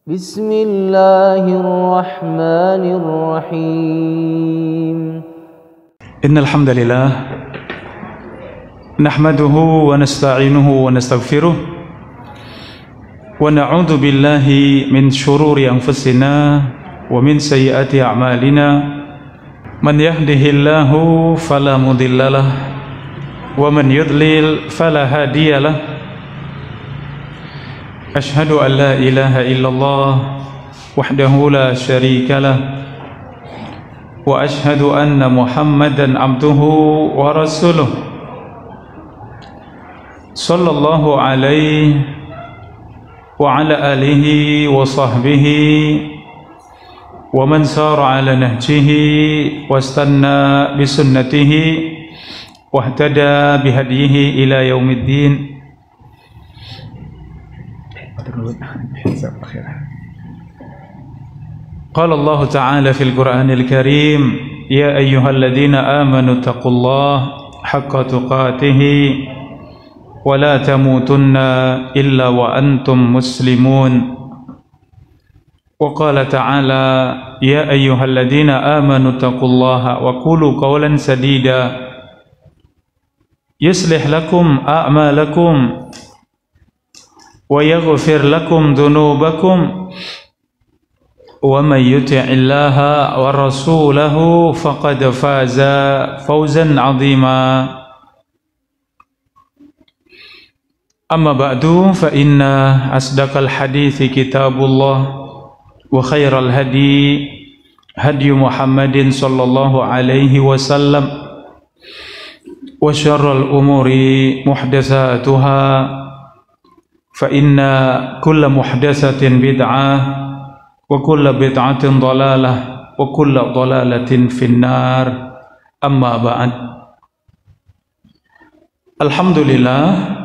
Bismillahirrahmanirrahim. Innal hamdalillah nahmaduhu wa nasta'inuhu wa nastaghfiruh wa na'udzu billahi min shururi anfusina wa min sayyiati a'malina. Man yahdihillahu fala mudhillalah wa man yudlil fala hadiyalah. Ashhadu an la ilaha illallah wahdahu la syarikalah wa ashhadu anna Muhammadan abduhu wa rasuluh sallallahu alaihi wa ala alihi wa sahbihi wa man sara ala nahjihi wastanna bisunnatihi wahtada bihadihi ila yaumiddin. Qala Allah Ta'ala fil Qur'anil Karim, ya ayyuhalladzina amanu taqullaha haqqa tuqatih wa la tamutunna illa wa antum muslimun. Wa qala ta'ala ya ayyuhalladzina amanu taqullaha wa qulu qawlan sadida yuslih lakum a'malakum wa yaghfir lakum dhunubakum wa may yuti'illaha wa rasulahu faqad faza fawzan 'azima. Amma ba'du, fa inna asdaqal hadithi kitabullah wa khairal hadi hadi Muhammadin sallallahu alaihi wasallam wa syarrul umuri muhdatsatuha fa inna kulla muhdatsatin bid'ah wa kulla bid'atin dhalalah wa kulla dhalalatin finnar. Amma ba'd. Alhamdulillah,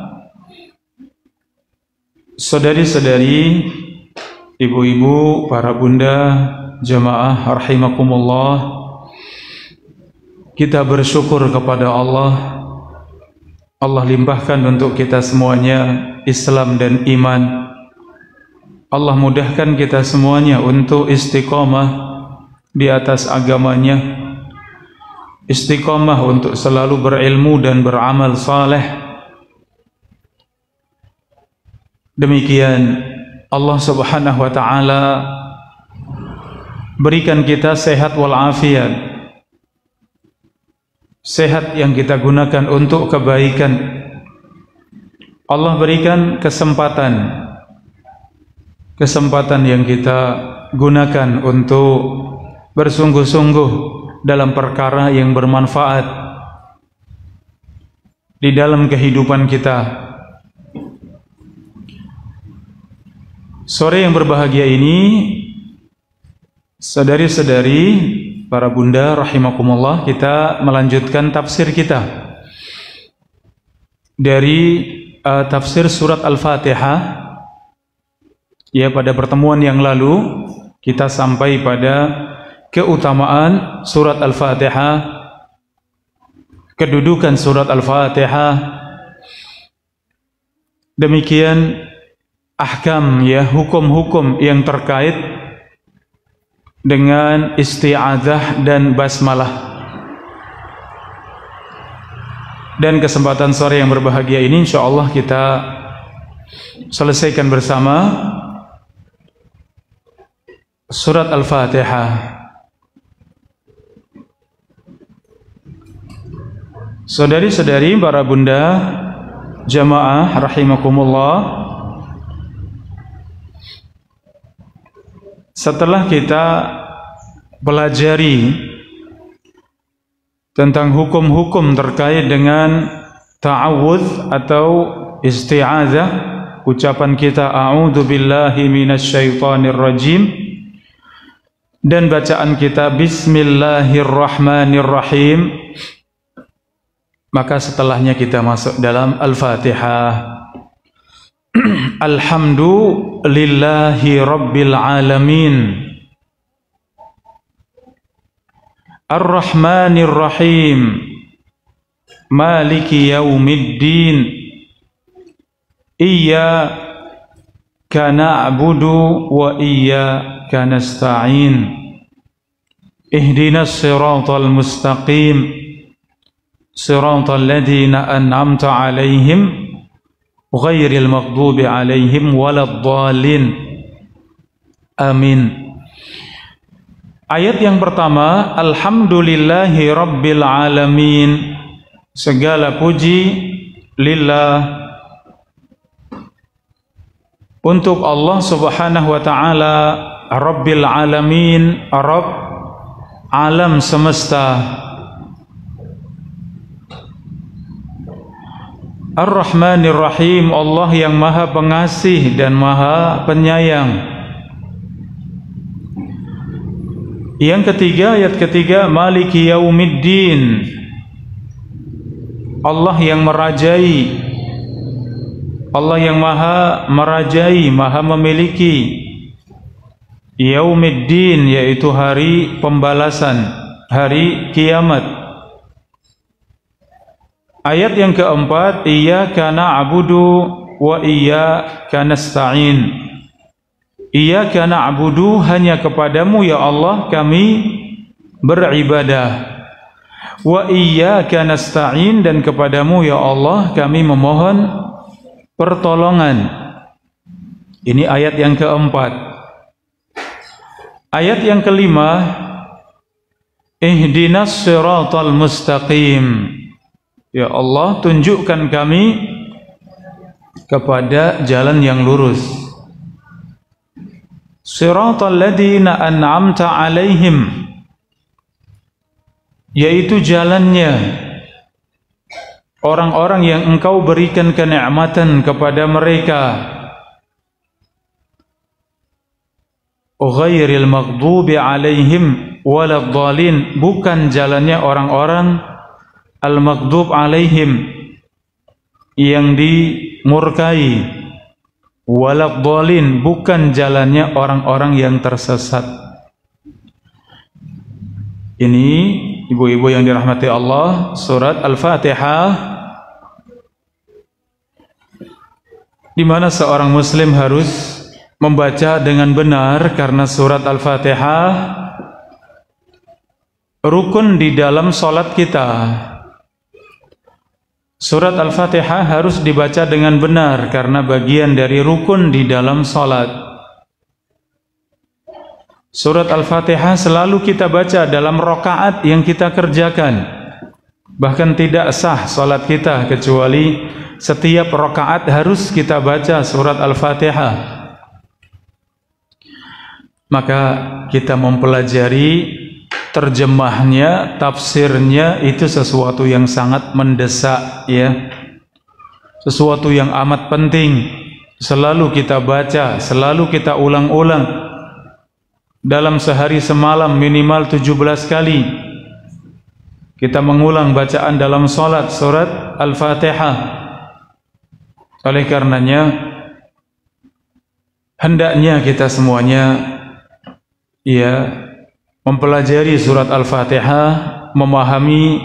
saudari-saudari, ibu-ibu, para bunda, jamaah rahimakumullah, kita bersyukur kepada Allah. Allah limpahkan untuk kita semuanya Islam dan iman. Allah mudahkan kita semuanya untuk istiqamah di atas agamanya, istiqamah untuk selalu berilmu dan beramal saleh. Demikian Allah Subhanahu wa ta'ala berikan kita sehat walafiat, sehat yang kita gunakan untuk kebaikan. Allah berikan kesempatan yang kita gunakan untuk bersungguh-sungguh dalam perkara yang bermanfaat di dalam kehidupan kita. Sore yang berbahagia ini, saudari-saudari, para bunda rahimakumullah, kita melanjutkan tafsir kita dari tafsir surat Al-Fatihah. Ya, pada pertemuan yang lalu kita sampai pada keutamaan surat Al-Fatihah, kedudukan surat Al-Fatihah, demikian ahkam, ya, hukum-hukum yang terkait dengan isti'adzah dan basmalah. Dan kesempatan sore yang berbahagia ini insyaallah kita selesaikan bersama surat Al-Fatihah. Saudari-saudari, para bunda, jamaah rahimakumullah, setelah kita pelajari tentang hukum-hukum terkait dengan ta'awudz atau isti'adzah, ucapan kita a'udzu billahi minasyaitonir rajim, dan bacaan kita bismillahirrahmanirrahim, maka setelahnya kita masuk dalam Al-Fatihah. Alhamdulillahi Rabbil Alamin, Ar-Rahmanir Rahim, Maliki Yaumiddin, Iyyaka iyyaka na'budu wa iyyaka nasta'in. Ihdinas siratal mustaqim, siratal ladzina an'amta 'alaihim ghairil maghdubi 'alaihim waladdallin. Amin. Ayat yang pertama, alhamdulillahi rabbil alamin. Segala puji lillah, untuk Allah subhanahu wa ta'ala, rabbil alamin, Rabb alam semesta. Ar-Rahmanir Rahim, Allah yang maha pengasih dan maha penyayang. Yang ketiga, ayat ketiga, Maliki Yaumiddin, Allah yang merajai, Allah yang maha merajai, maha memiliki. Yaumiddin, yaitu hari pembalasan, hari kiamat. Ayat yang keempat, Iyyaka na'budu wa iyyaka nasta'in. Iyyaka na'budu, hanya kepadamu ya Allah kami beribadah. Wa iyyaka nasta'in, dan kepadamu ya Allah kami memohon pertolongan. Ini ayat yang keempat. Ayat yang kelima, Ihdinas siratal mustaqim. Ya Allah, tunjukkan kami kepada jalan yang lurus. Siratal ladzina an'amta 'alaihim, yaitu jalannya orang-orang yang engkau berikan kenikmatan kepada mereka. Ghairil maghdubi 'alaihim waladdallin, bukan jalannya orang-orang al-maghdub 'alaihim, yang dimurkai. Waladdallin, bukan jalannya orang-orang yang tersesat. Ini ibu-ibu yang dirahmati Allah, surat Al-Fatihah, di mana seorang muslim harus membaca dengan benar, karena surat Al-Fatihah rukun di dalam salat kita. Surat Al-Fatihah harus dibaca dengan benar karena bagian dari rukun di dalam salat. Surat Al-Fatihah selalu kita baca dalam rakaat yang kita kerjakan. Bahkan tidak sah salat kita kecuali setiap rakaat harus kita baca surat Al-Fatihah. Maka kita mempelajari terjemahnya, tafsirnya, itu sesuatu yang sangat mendesak, ya. Sesuatu yang amat penting. Selalu kita baca, selalu kita ulang-ulang. Dalam sehari semalam minimal 17 kali kita mengulang bacaan dalam salat surat Al-Fatihah. Oleh karenanya hendaknya kita semuanya, ya, mempelajari surat Al-Fatihah, memahami,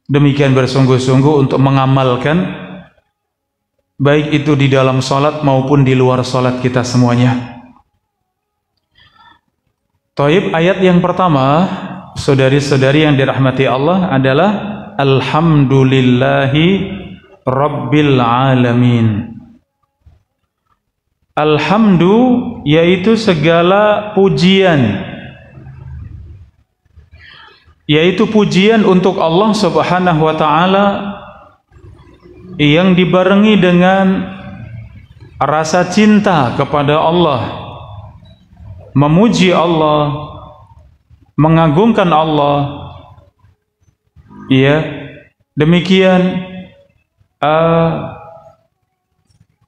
demikian bersungguh-sungguh untuk mengamalkan, baik itu di dalam salat maupun di luar salat kita semuanya. Taib, ayat yang pertama, saudari-saudari yang dirahmati Allah, adalah Alhamdulillahi Rabbil Alamin. Alhamdu, yaitu segala pujian, yaitu pujian untuk Allah subhanahu wa ta'ala yang dibarengi dengan rasa cinta kepada Allah, memuji Allah, mengagungkan Allah. Ya, demikian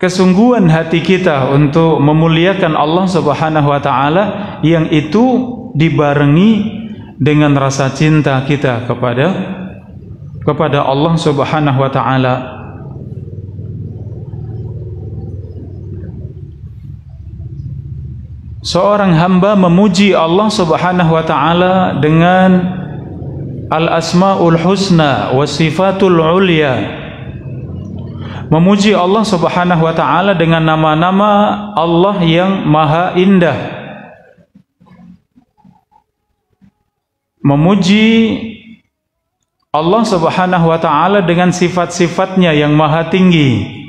kesungguhan hati kita untuk memuliakan Allah subhanahu wa ta'ala, yang itu dibarengi dengan rasa cinta kita kepada Allah subhanahu wa ta'ala. Seorang hamba memuji Allah subhanahu wa ta'ala dengan al-asma'ul husna wa sifatul ulya, Memuji Allah Subhanahu wa taala dengan nama-nama Allah yang maha indah. Memuji Allah Subhanahu wa taala dengan sifat-sifatnya yang maha tinggi.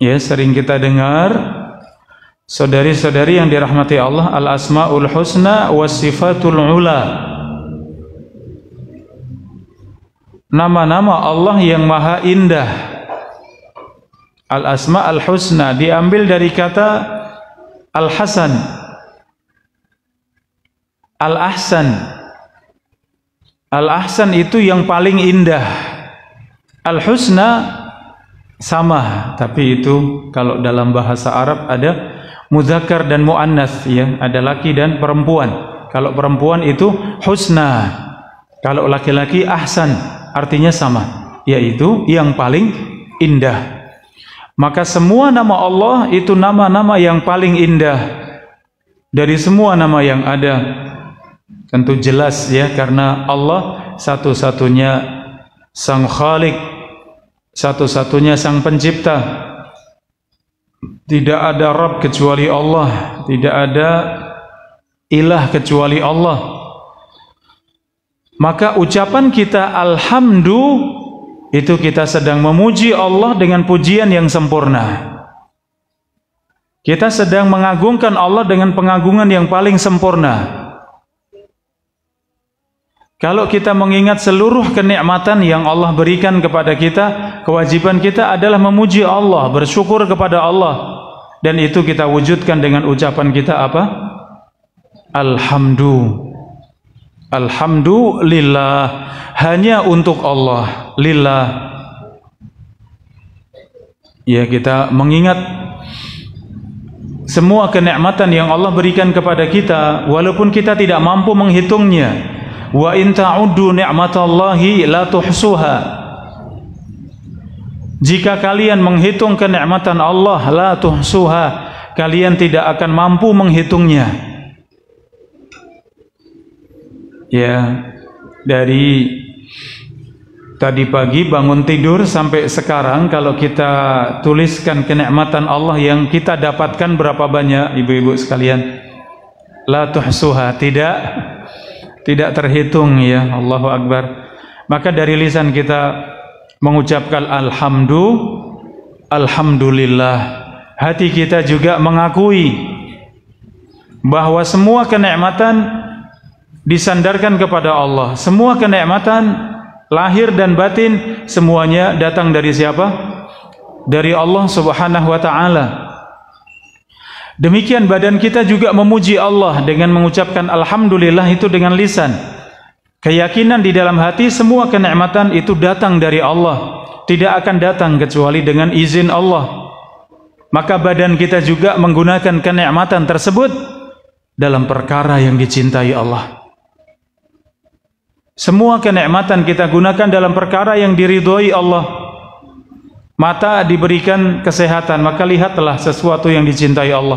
Ya, sering kita dengar saudari-saudari yang dirahmati Allah, al-asmaul husna was sifatul ula. Nama-nama Allah yang maha indah. Al-asma al-husna diambil dari kata al-hasan, al-ahsan. Al-ahsan itu yang paling indah. Al-husna sama, tapi itu kalau dalam bahasa Arab ada mudzakkar dan muannats, ya, ada laki dan perempuan. Kalau perempuan itu husna, kalau laki-laki ahsan, artinya sama, yaitu yang paling indah. Maka semua nama Allah itu nama-nama yang paling indah dari semua nama yang ada. Tentu jelas, ya, karena Allah satu-satunya Sang Khalik, satu-satunya Sang Pencipta. Tidak ada Rabb kecuali Allah, tidak ada ilah kecuali Allah. Maka ucapan kita alhamdu itu kita sedang memuji Allah dengan pujian yang sempurna. Kita sedang mengagungkan Allah dengan pengagungan yang paling sempurna. Kalau kita mengingat seluruh kenikmatan yang Allah berikan kepada kita, kewajiban kita adalah memuji Allah, bersyukur kepada Allah. Dan itu kita wujudkan dengan ucapan kita apa? Alhamdu. Alhamdulillah, hanya untuk Allah, lillah. Ya, kita mengingat semua kenikmatan yang Allah berikan kepada kita, walaupun kita tidak mampu menghitungnya. Wa in ta'uddu ni'matallahi la tuhsuha. Jika kalian menghitung kenikmatan Allah, la tuhsuha, kalian tidak akan mampu menghitungnya. Ya, dari tadi pagi bangun tidur sampai sekarang, kalau kita tuliskan kenikmatan Allah yang kita dapatkan berapa banyak, ibu-ibu sekalian? La tuhsuha, tidak terhitung, ya. Allahu Akbar. Maka dari lisan kita mengucapkan alhamdulillah, hati kita juga mengakui bahwa semua kenikmatan disandarkan kepada Allah. Semua kenikmatan lahir dan batin semuanya datang dari siapa? Dari Allah Subhanahu wa taala. Demikian badan kita juga memuji Allah dengan mengucapkan alhamdulillah itu dengan lisan. Keyakinan di dalam hati semua kenikmatan itu datang dari Allah, tidak akan datang kecuali dengan izin Allah. Maka badan kita juga menggunakan kenikmatan tersebut dalam perkara yang dicintai Allah. Semua kenikmatan kita gunakan dalam perkara yang diridhoi Allah. Mata diberikan kesehatan, maka lihatlah sesuatu yang dicintai Allah.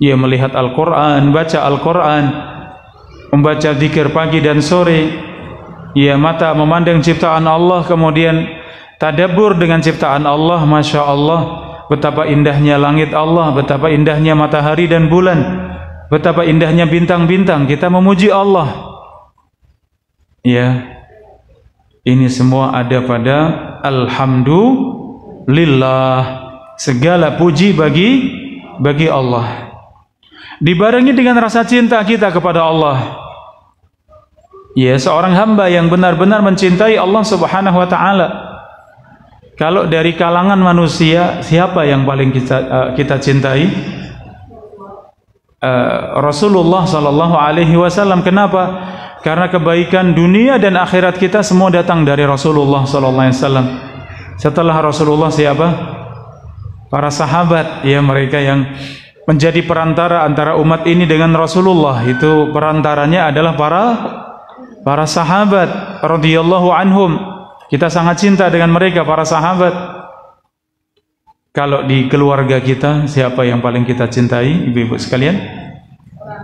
Ia melihat Al-Quran, baca Al-Quran, membaca zikir pagi dan sore. Ia mata memandang ciptaan Allah, kemudian tadabbur dengan ciptaan Allah. Masya Allah, betapa indahnya langit Allah, betapa indahnya matahari dan bulan, betapa indahnya bintang-bintang. Kita memuji Allah. Ya, ini semua ada pada alhamdulillah. Segala puji bagi Allah. Dibarengi dengan rasa cinta kita kepada Allah. Ya, seorang hamba yang benar-benar mencintai Allah Subhanahu wa taala. Kalau dari kalangan manusia, siapa yang paling kita cintai? Rasulullah sallallahu alaihi wasallam. Kenapa? Karena kebaikan dunia dan akhirat kita semua datang dari Rasulullah sallallahu alaihi wasallam. Setelah Rasulullah siapa? Para sahabat, ya, mereka yang menjadi perantara antara umat ini dengan Rasulullah. Itu perantaranya adalah para sahabat radhiyallahu anhum. Kita sangat cinta dengan mereka, para sahabat. Kalau di keluarga kita, siapa yang paling kita cintai, ibu-ibu sekalian?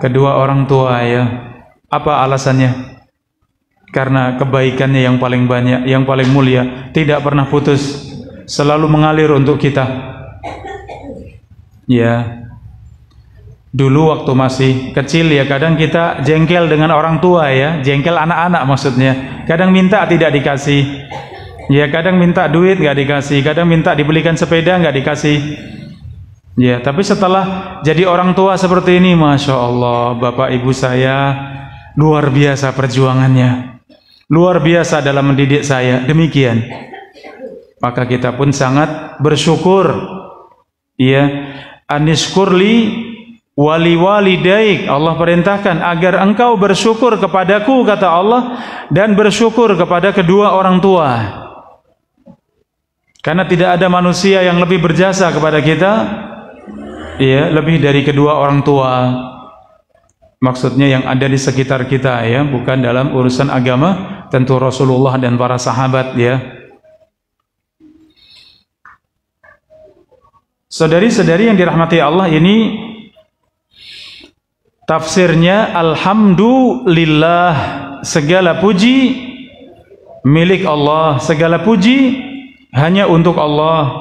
Kedua orang tua, ya. Apa alasannya? karena kebaikannya yang paling banyak, yang paling mulia, tidak pernah putus, selalu mengalir untuk kita. Ya, dulu waktu masih kecil ya kadang kita jengkel dengan orang tua ya, jengkel anak-anak maksudnya. Kadang minta tidak dikasih, ya kadang minta duit nggak dikasih, kadang minta dibelikan sepeda nggak dikasih. Ya, tapi setelah jadi orang tua seperti ini, Masya Allah, bapak ibu saya luar biasa perjuangannya, luar biasa dalam mendidik saya, demikian. Maka kita pun sangat bersyukur. Ya, anishkurli wali walidaik, Allah perintahkan agar engkau bersyukur kepadaku, kata Allah, dan bersyukur kepada kedua orang tua. Karena tidak ada manusia yang lebih berjasa kepada kita, ya, lebih dari kedua orang tua. Maksudnya yang ada di sekitar kita, ya, bukan dalam urusan agama, tentu Rasulullah dan para sahabat, ya. Saudari-saudari yang dirahmati Allah, ini tafsirnya alhamdulillah, segala puji milik Allah, segala puji hanya untuk Allah.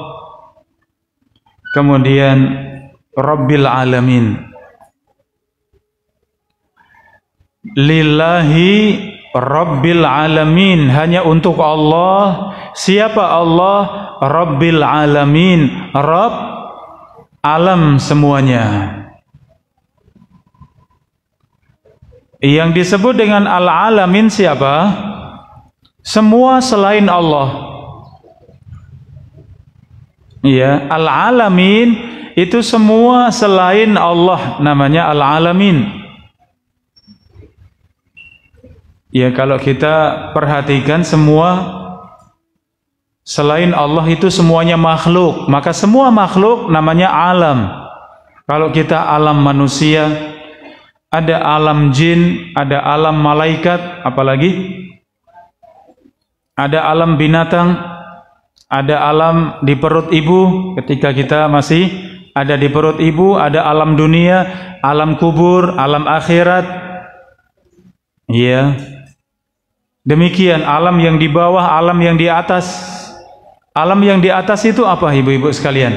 Kemudian Rabbil alamin, lillahi Rabbil alamin, hanya untuk Allah. Siapa Allah? Rabbil alamin, Rabb alam semuanya. Yang disebut dengan al-alamin siapa? Semua selain Allah. Ya, al-alamin itu semua selain Allah, namanya al-alamin. Ya, kalau kita perhatikan semua selain Allah itu semuanya makhluk, maka semua makhluk namanya alam. Kalau kita alam manusia, ada alam jin, ada alam malaikat, apalagi ada alam binatang, ada alam di perut ibu ketika kita masih ada di perut ibu, ada alam dunia, alam kubur, alam akhirat. Ya, demikian alam yang di bawah, alam yang di atas. Alam yang di atas itu apa, ibu-ibu sekalian?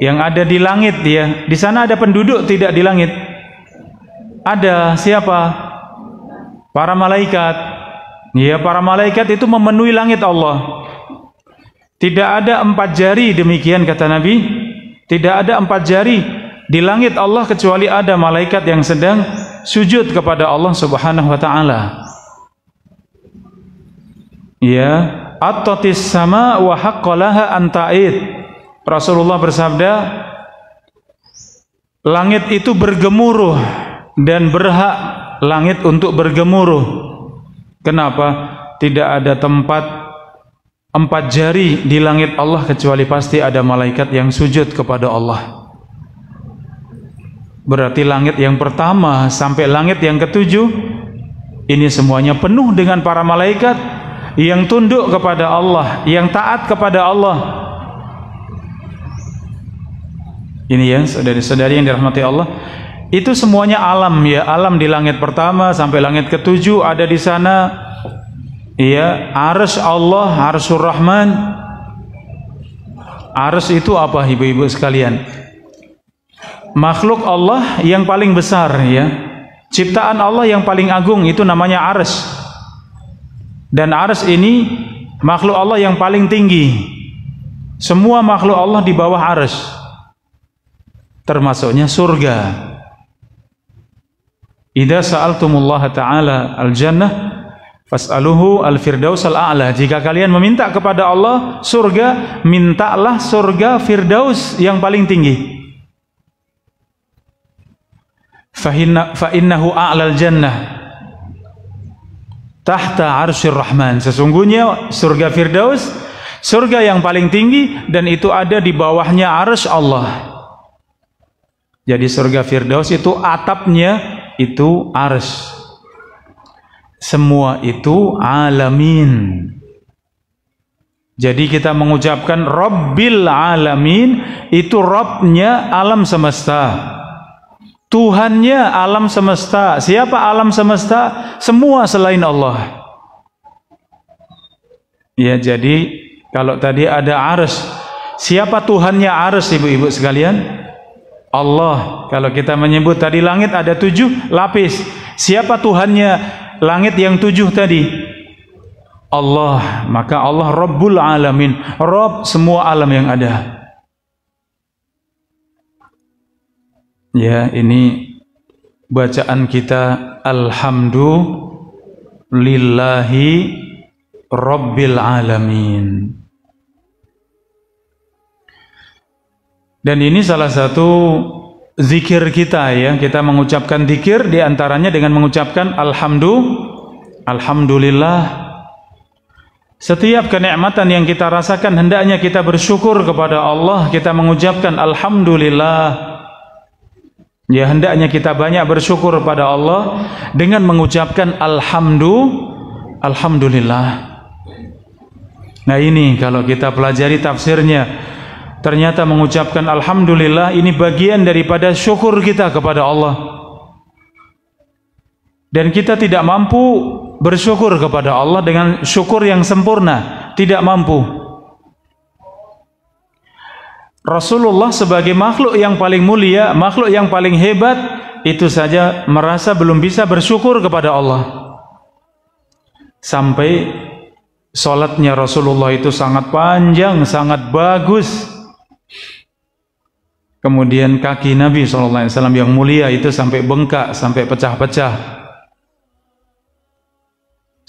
Yang ada di langit, ya. Di sana ada penduduk tidak di langit? Ada. Siapa? Para malaikat. Ya, para malaikat itu memenuhi langit Allah. Tidak ada 4 jari, demikian kata Nabi. Tidak ada 4 jari di langit Allah kecuali ada malaikat yang sedang sujud kepada Allah Subhanahu wa taala. Ya, at-tatis sama wa haqqalaha anta'id. Rasulullah bersabda, langit itu bergemuruh dan berhak langit untuk bergemuruh. Kenapa? Tidak ada tempat 4 jari di langit Allah kecuali pasti ada malaikat yang sujud kepada Allah. Berarti langit yang pertama sampai langit yang ke-7 ini semuanya penuh dengan para malaikat yang tunduk kepada Allah, yang taat kepada Allah. Ini ya, saudari-saudari yang dirahmati Allah, itu semuanya alam, ya, alam di langit pertama sampai langit ke-7 ada di sana. Ya, arsy Allah, arsyur Rahman. Arsy itu apa, ibu-ibu sekalian? Makhluk Allah yang paling besar, ya. Ciptaan Allah yang paling agung itu namanya arsy. Dan arsy ini makhluk Allah yang paling tinggi. Semua makhluk Allah di bawah arsy, termasuknya surga. Idza sa'altumullaha ta'ala al-jannah fas'aluhu al-firdaus al-a'la. Jika kalian meminta kepada Allah surga, mintalah surga firdaus yang paling tinggi. Fa innahu a'lal jannah tahta arsyir Rahman. Sesungguhnya surga firdaus, surga yang paling tinggi, dan itu ada di bawahnya arsy Allah. Jadi surga firdaus itu atapnya itu arsy. Semua itu alamin. Jadi kita mengucapkan Rabbil alamin, itu Rabbnya alam semesta. Tuhannya alam semesta. Siapa alam semesta? Semua selain Allah. Ya, jadi kalau tadi ada arsy, siapa Tuhannya arsy, ibu-ibu sekalian? Allah. Kalau kita menyebut tadi langit ada 7 lapis. Siapa Tuhannya langit yang 7 tadi? Allah. Maka Allah Rabbul Alamin, Rabb semua alam yang ada. Ya, ini bacaan kita Alhamdulillahi Rabbil Alamin. Dan ini salah satu zikir kita, ya. Kita mengucapkan zikir diantaranya dengan mengucapkan Alhamdulillah. Setiap kenikmatan yang kita rasakan hendaknya kita bersyukur kepada Allah. Kita mengucapkan Alhamdulillah. Ya, hendaknya kita banyak bersyukur pada Allah dengan mengucapkan Alhamdulillah. Nah, ini kalau kita pelajari tafsirnya, ternyata mengucapkan Alhamdulillah ini bagian daripada syukur kita kepada Allah. Dan kita tidak mampu bersyukur kepada Allah dengan syukur yang sempurna, tidak mampu. Rasulullah sebagai makhluk yang paling mulia, makhluk yang paling hebat, itu saja merasa belum bisa bersyukur kepada Allah. Sampai sholatnya Rasulullah itu sangat panjang, sangat bagus. Kemudian kaki Nabi SAW yang mulia itu sampai bengkak, sampai pecah-pecah.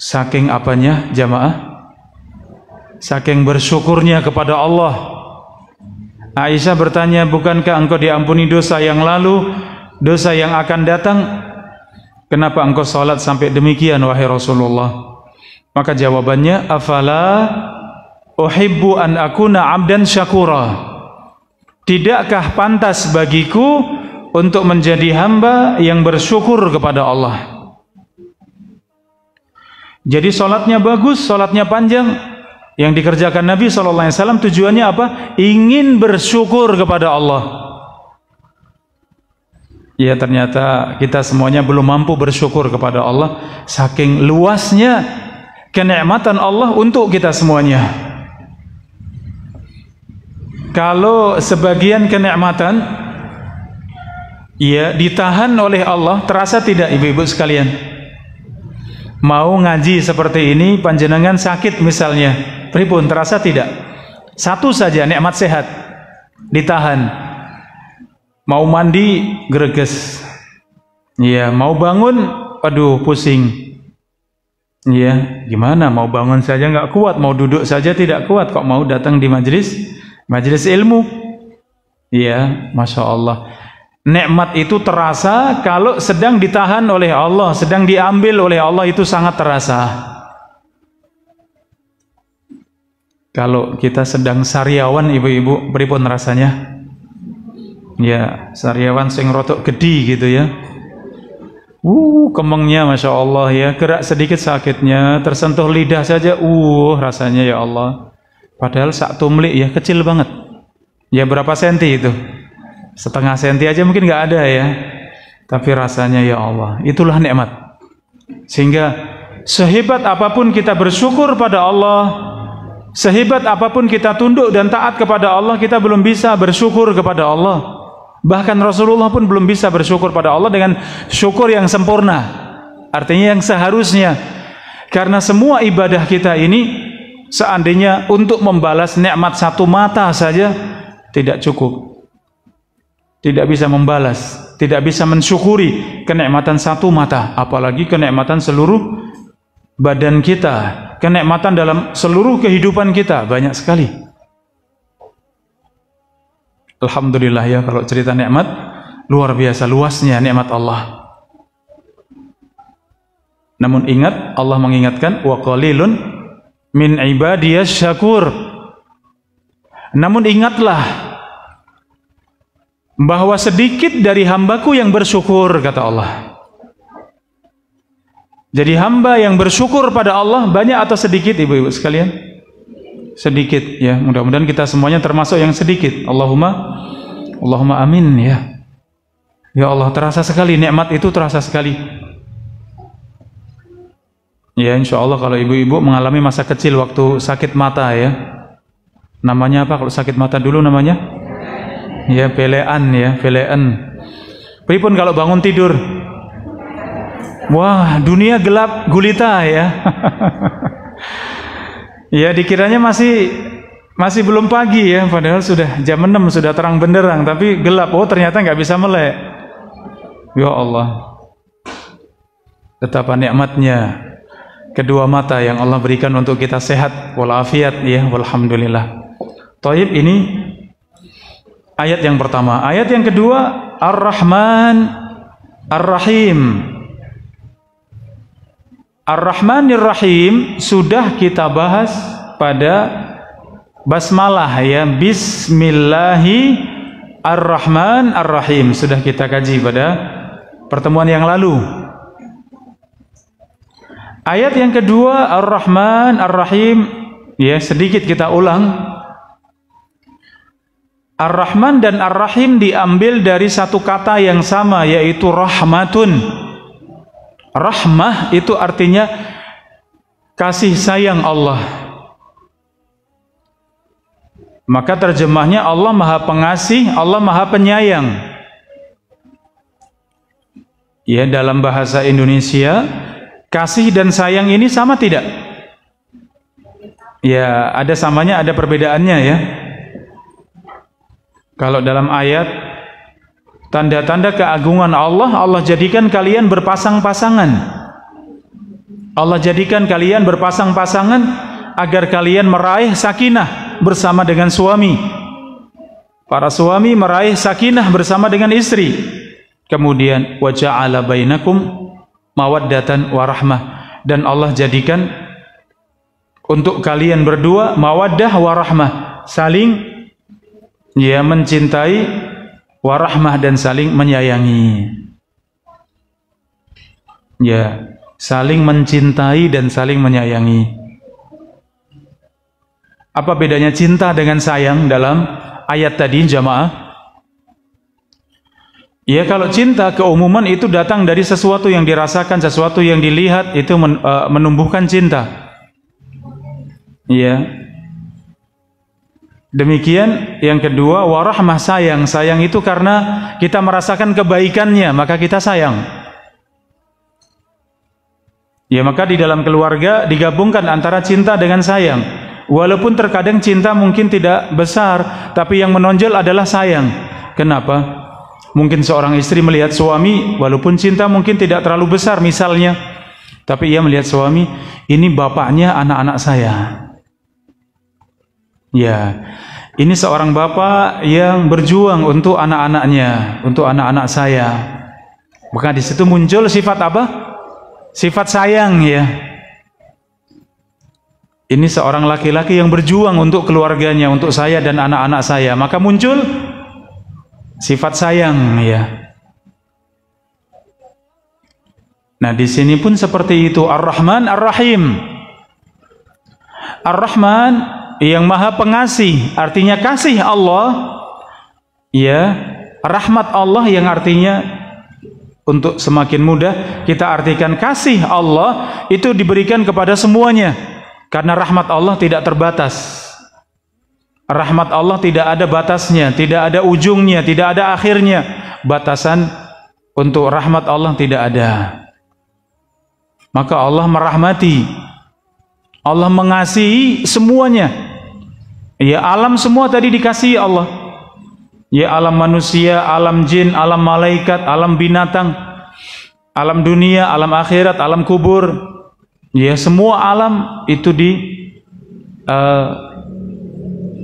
Saking apanya jamaah? Saking bersyukurnya kepada Allah. Aisyah bertanya, bukankah engkau diampuni dosa yang lalu, dosa yang akan datang? Kenapa engkau salat sampai demikian wahai Rasulullah? Maka jawabannya, afala uhibbu an akuna abdan syakura. Tidakkah pantas bagiku untuk menjadi hamba yang bersyukur kepada Allah? Jadi salatnya bagus, salatnya panjang. Yang dikerjakan Nabi SAW tujuannya apa? Ingin bersyukur kepada Allah. Ya, ternyata kita semuanya belum mampu bersyukur kepada Allah. Saking luasnya kenikmatan Allah untuk kita semuanya. Kalau sebagian kenikmatan ya ditahan oleh Allah, terasa tidak ibu-ibu sekalian? Mau ngaji seperti ini, panjenengan sakit misalnya, pripun terasa tidak? Satu saja nikmat sehat ditahan. Mau mandi greges. Ya, mau bangun aduh pusing. Ya, gimana mau bangun saja nggak kuat, mau duduk saja tidak kuat, kok mau datang di majelis ilmu. Ya, Masya Allah. Nikmat itu terasa kalau sedang ditahan oleh Allah, sedang diambil oleh Allah, itu sangat terasa. Kalau kita sedang sariawan ibu-ibu, pripun rasanya? Ya, sariawan sing rotok gede gitu ya. Kemengnya Masya Allah ya, gerak sedikit sakitnya, tersentuh lidah saja, rasanya ya Allah. Padahal sak tumlik ya, kecil banget. Ya berapa senti itu? Setengah senti aja mungkin nggak ada ya. Tapi rasanya ya Allah, itulah nikmat. Sehingga sehebat apapun kita bersyukur pada Allah, sehebat apapun kita tunduk dan taat kepada Allah, kita belum bisa bersyukur kepada Allah. Bahkan Rasulullah pun belum bisa bersyukur pada Allah dengan syukur yang sempurna. Artinya yang seharusnya. Karena semua ibadah kita ini seandainya untuk membalas nikmat satu mata saja tidak cukup. Tidak bisa membalas, tidak bisa mensyukuri kenikmatan satu mata, apalagi kenikmatan seluruh badan kita, kenikmatan dalam seluruh kehidupan kita, banyak sekali. Alhamdulillah ya, kalau cerita nikmat luar biasa luasnya nikmat Allah. Namun ingat, Allah mengingatkan wa qalilun min ibadiyas syakur. Namun ingatlah bahwa sedikit dari hambaku yang bersyukur, kata Allah. Jadi hamba yang bersyukur pada Allah banyak atau sedikit ibu-ibu sekalian? Sedikit ya, mudah-mudahan kita semuanya termasuk yang sedikit. Allahumma amin ya. Ya Allah, terasa sekali nikmat itu, terasa sekali. Ya, insya Allah kalau ibu-ibu mengalami masa kecil waktu sakit mata ya, namanya apa kalau sakit mata dulu namanya? Ya, pelean ya, pelean. Pripun kalau bangun tidur? Wah, dunia gelap gulita ya. Ya, dikiranya masih belum pagi ya, padahal sudah jam 6, sudah terang benderang, tapi gelap. Oh, ternyata nggak bisa melek. Ya Allah, betapa nikmatnya kedua mata yang Allah berikan untuk kita sehat walafiat ya, walhamdulillah. Taib, ini ayat yang pertama. Ayat yang kedua, Ar-Rahman Ar-Rahim. Ar-Rahmanir Rahim sudah kita bahas pada basmalah ya, Bismillahi Ar-Rahman Ar-Rahim, sudah kita kaji pada pertemuan yang lalu. Ayat yang kedua, Ar-Rahman Ar-Rahim, ya sedikit kita ulang. Ar-Rahman dan Ar-Rahim diambil dari satu kata yang sama, yaitu rahmatun. Rahmah itu artinya kasih sayang Allah. Maka terjemahnya Allah Maha Pengasih, Allah Maha Penyayang. Ya, dalam bahasa Indonesia, kasih dan sayang ini sama tidak? Ya, ada samanya, ada perbedaannya ya. Kalau dalam ayat, tanda-tanda keagungan Allah, Allah jadikan kalian berpasang-pasangan. Allah jadikan kalian berpasang-pasangan agar kalian meraih sakinah bersama dengan suami. Para suami meraih sakinah bersama dengan istri. Kemudian wa ja'ala bainakum mawaddatan warahmah, dan Allah jadikan untuk kalian berdua mawaddah warahmah, saling ya mencintai, warahmah dan saling menyayangi. Ya, saling mencintai dan saling menyayangi. Apa bedanya cinta dengan sayang dalam ayat tadi jamaah? Ya, kalau cinta keumuman itu datang dari sesuatu yang dirasakan, sesuatu yang dilihat, itu menumbuhkan cinta. Ya. Demikian yang kedua, warahmah, sayang. Sayang itu karena kita merasakan kebaikannya, maka kita sayang. Ya, maka di dalam keluarga digabungkan antara cinta dengan sayang. Walaupun terkadang cinta mungkin tidak besar, tapi yang menonjol adalah sayang. Kenapa? Mungkin seorang istri melihat suami, walaupun cinta mungkin tidak terlalu besar misalnya, tapi ia melihat suami, ini bapaknya anak-anak saya. Ya, ini seorang bapak yang berjuang untuk anak-anaknya, untuk anak-anak saya. Maka di situ muncul sifat apa? Sifat sayang ya. Ini seorang laki-laki yang berjuang untuk keluarganya, untuk saya dan anak-anak saya. Maka muncul sifat sayang ya. Nah, di sini pun seperti itu. Ar-Rahman Ar-Rahim. Ar-Rahman yang Maha Pengasih, artinya kasih Allah. Ya, rahmat Allah yang artinya, untuk semakin mudah kita artikan, kasih Allah itu diberikan kepada semuanya. Karena rahmat Allah tidak terbatas. Rahmat Allah tidak ada batasnya, tidak ada ujungnya, tidak ada akhirnya. Batasan untuk rahmat Allah tidak ada. Maka Allah merahmati, Allah mengasihi semuanya. Ya, alam semua tadi dikasihi Allah. Ya, alam manusia, alam jin, alam malaikat, alam binatang, alam dunia, alam akhirat, alam kubur. Ya, semua alam itu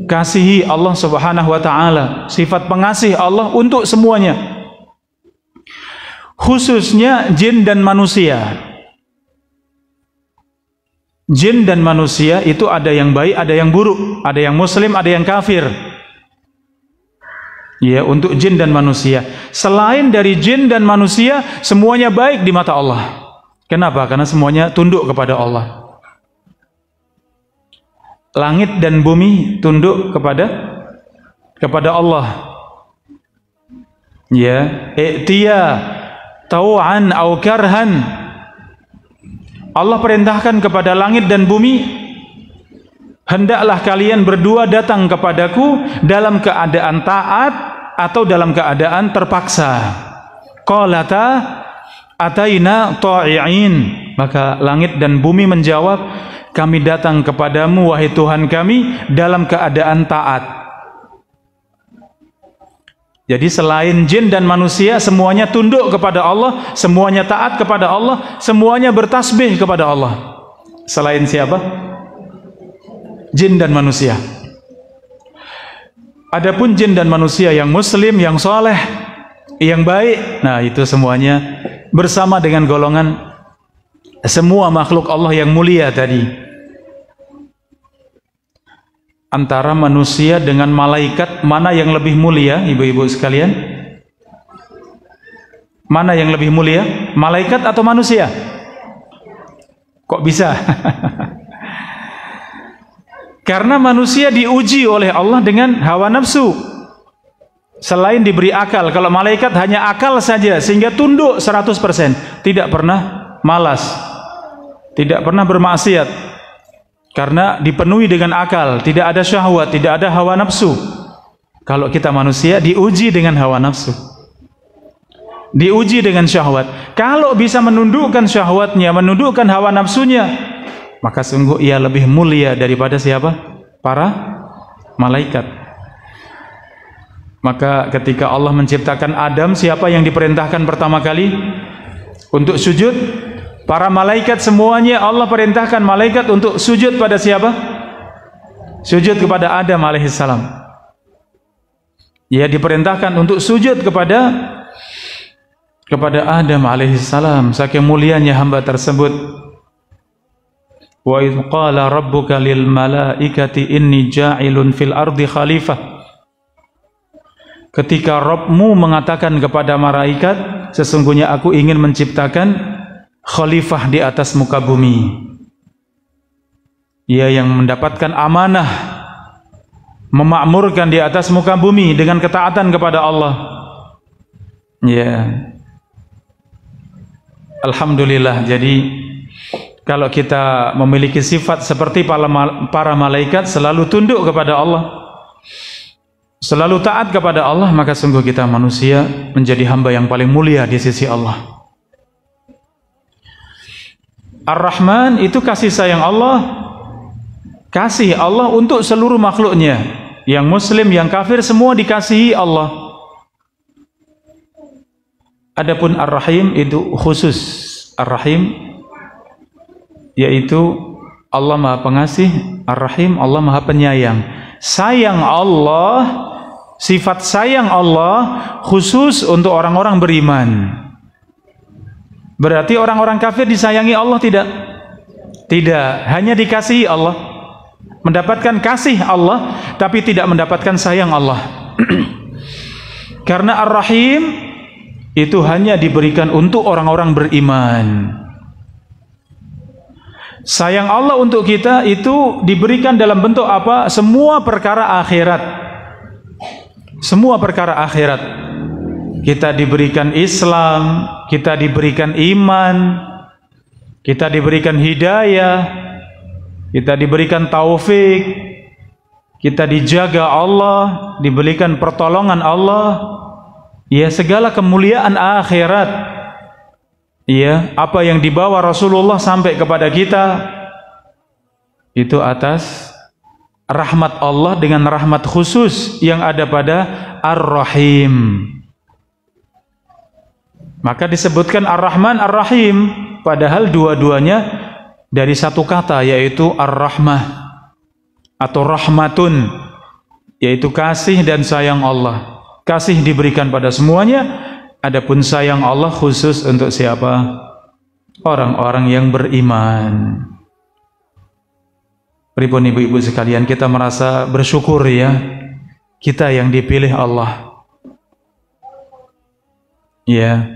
kasihi Allah Subhanahu wa taala. Sifat pengasih Allah untuk semuanya. Khususnya jin dan manusia. Jin dan manusia itu ada yang baik, ada yang buruk, ada yang muslim, ada yang kafir. Ya, untuk jin dan manusia. Selain dari jin dan manusia, semuanya baik di mata Allah. Kenapa? Karena semuanya tunduk kepada Allah. Langit dan bumi tunduk kepada Allah. Ya, i'tiya tau'an au karhan. Allah perintahkan kepada langit dan bumi, hendaklah kalian berdua datang kepadaku dalam keadaan taat atau dalam keadaan terpaksa. Qalata ataina ta'i'in. Maka langit dan bumi menjawab, kami datang kepadamu wahai Tuhan kami dalam keadaan taat. Jadi selain jin dan manusia semuanya tunduk kepada Allah, semuanya taat kepada Allah, semuanya bertasbih kepada Allah. Selain siapa? Jin dan manusia. Adapun jin dan manusia yang muslim, yang soleh, yang baik, nah itu semuanya bersama dengan golongan semua makhluk Allah yang mulia tadi. Antara manusia dengan malaikat, mana yang lebih mulia, ibu-ibu sekalian? Mana yang lebih mulia? Malaikat atau manusia? Kok bisa? Karena manusia diuji oleh Allah dengan hawa nafsu. Selain diberi akal, kalau malaikat hanya akal saja sehingga tunduk 100%, tidak pernah malas, tidak pernah bermaksiat. Karena dipenuhi dengan akal, tidak ada syahwat, tidak ada hawa nafsu. Kalau kita manusia diuji dengan hawa nafsu, diuji dengan syahwat. Kalau bisa menundukkan syahwatnya, menundukkan hawa nafsunya, maka sungguh ia lebih mulia daripada siapa? Para malaikat. Maka ketika Allah menciptakan Adam, siapa yang diperintahkan pertama kali untuk sujud? Para malaikat semuanya. Allah perintahkan malaikat untuk sujud pada siapa? Sujud kepada Adam alaihissalam. Ia diperintahkan untuk sujud kepada Adam alaihissalam. Saking mulianya hamba tersebut. Wa idh qala rabbuka lil malaikati inni ja'ilun fil ardi khalifah. Ketika Rabbmu mengatakan kepada malaikat, sesungguhnya aku ingin menciptakan khalifah di atas muka bumi. Ia yang mendapatkan amanah memakmurkan di atas muka bumi dengan ketaatan kepada Allah. Ya. Alhamdulillah. Jadi kalau kita memiliki sifat seperti para malaikat, selalu tunduk kepada Allah, selalu taat kepada Allah, maka sungguh kita manusia menjadi hamba yang paling mulia di sisi Allah. Ar-Rahman itu kasih sayang Allah, kasih Allah untuk seluruh makhluknya, yang muslim, yang kafir, semua dikasihi Allah. Adapun Ar-Rahim itu khusus. Ar-Rahim yaitu Allah Maha Pengasih, Ar-Rahim Allah Maha Penyayang. Sayang Allah, sifat sayang Allah khusus untuk orang-orang beriman. Berarti orang-orang kafir disayangi Allah tidak? Tidak, hanya dikasihi Allah. Mendapatkan kasih Allah, tapi tidak mendapatkan sayang Allah. Karena Ar-Rahim itu hanya diberikan untuk orang-orang beriman. Sayang Allah untuk kita itu diberikan dalam bentuk apa? Semua perkara akhirat. Semua perkara akhirat. Kita diberikan Islam, kita diberikan iman, kita diberikan hidayah, kita diberikan taufik, kita dijaga Allah, diberikan pertolongan Allah. Ya, segala kemuliaan akhirat. Ya, apa yang dibawa Rasulullah sampai kepada kita itu atas rahmat Allah dengan rahmat khusus yang ada pada Ar-Rahim. Maka disebutkan Ar-Rahman, Ar-Rahim, padahal dua-duanya dari satu kata, yaitu Ar-Rahmah atau Rahmatun, yaitu kasih dan sayang Allah. Kasih diberikan pada semuanya, adapun sayang Allah khusus untuk siapa? Orang-orang yang beriman. Pripun ibu-ibu sekalian, kita merasa bersyukur ya, kita yang dipilih Allah. Ya.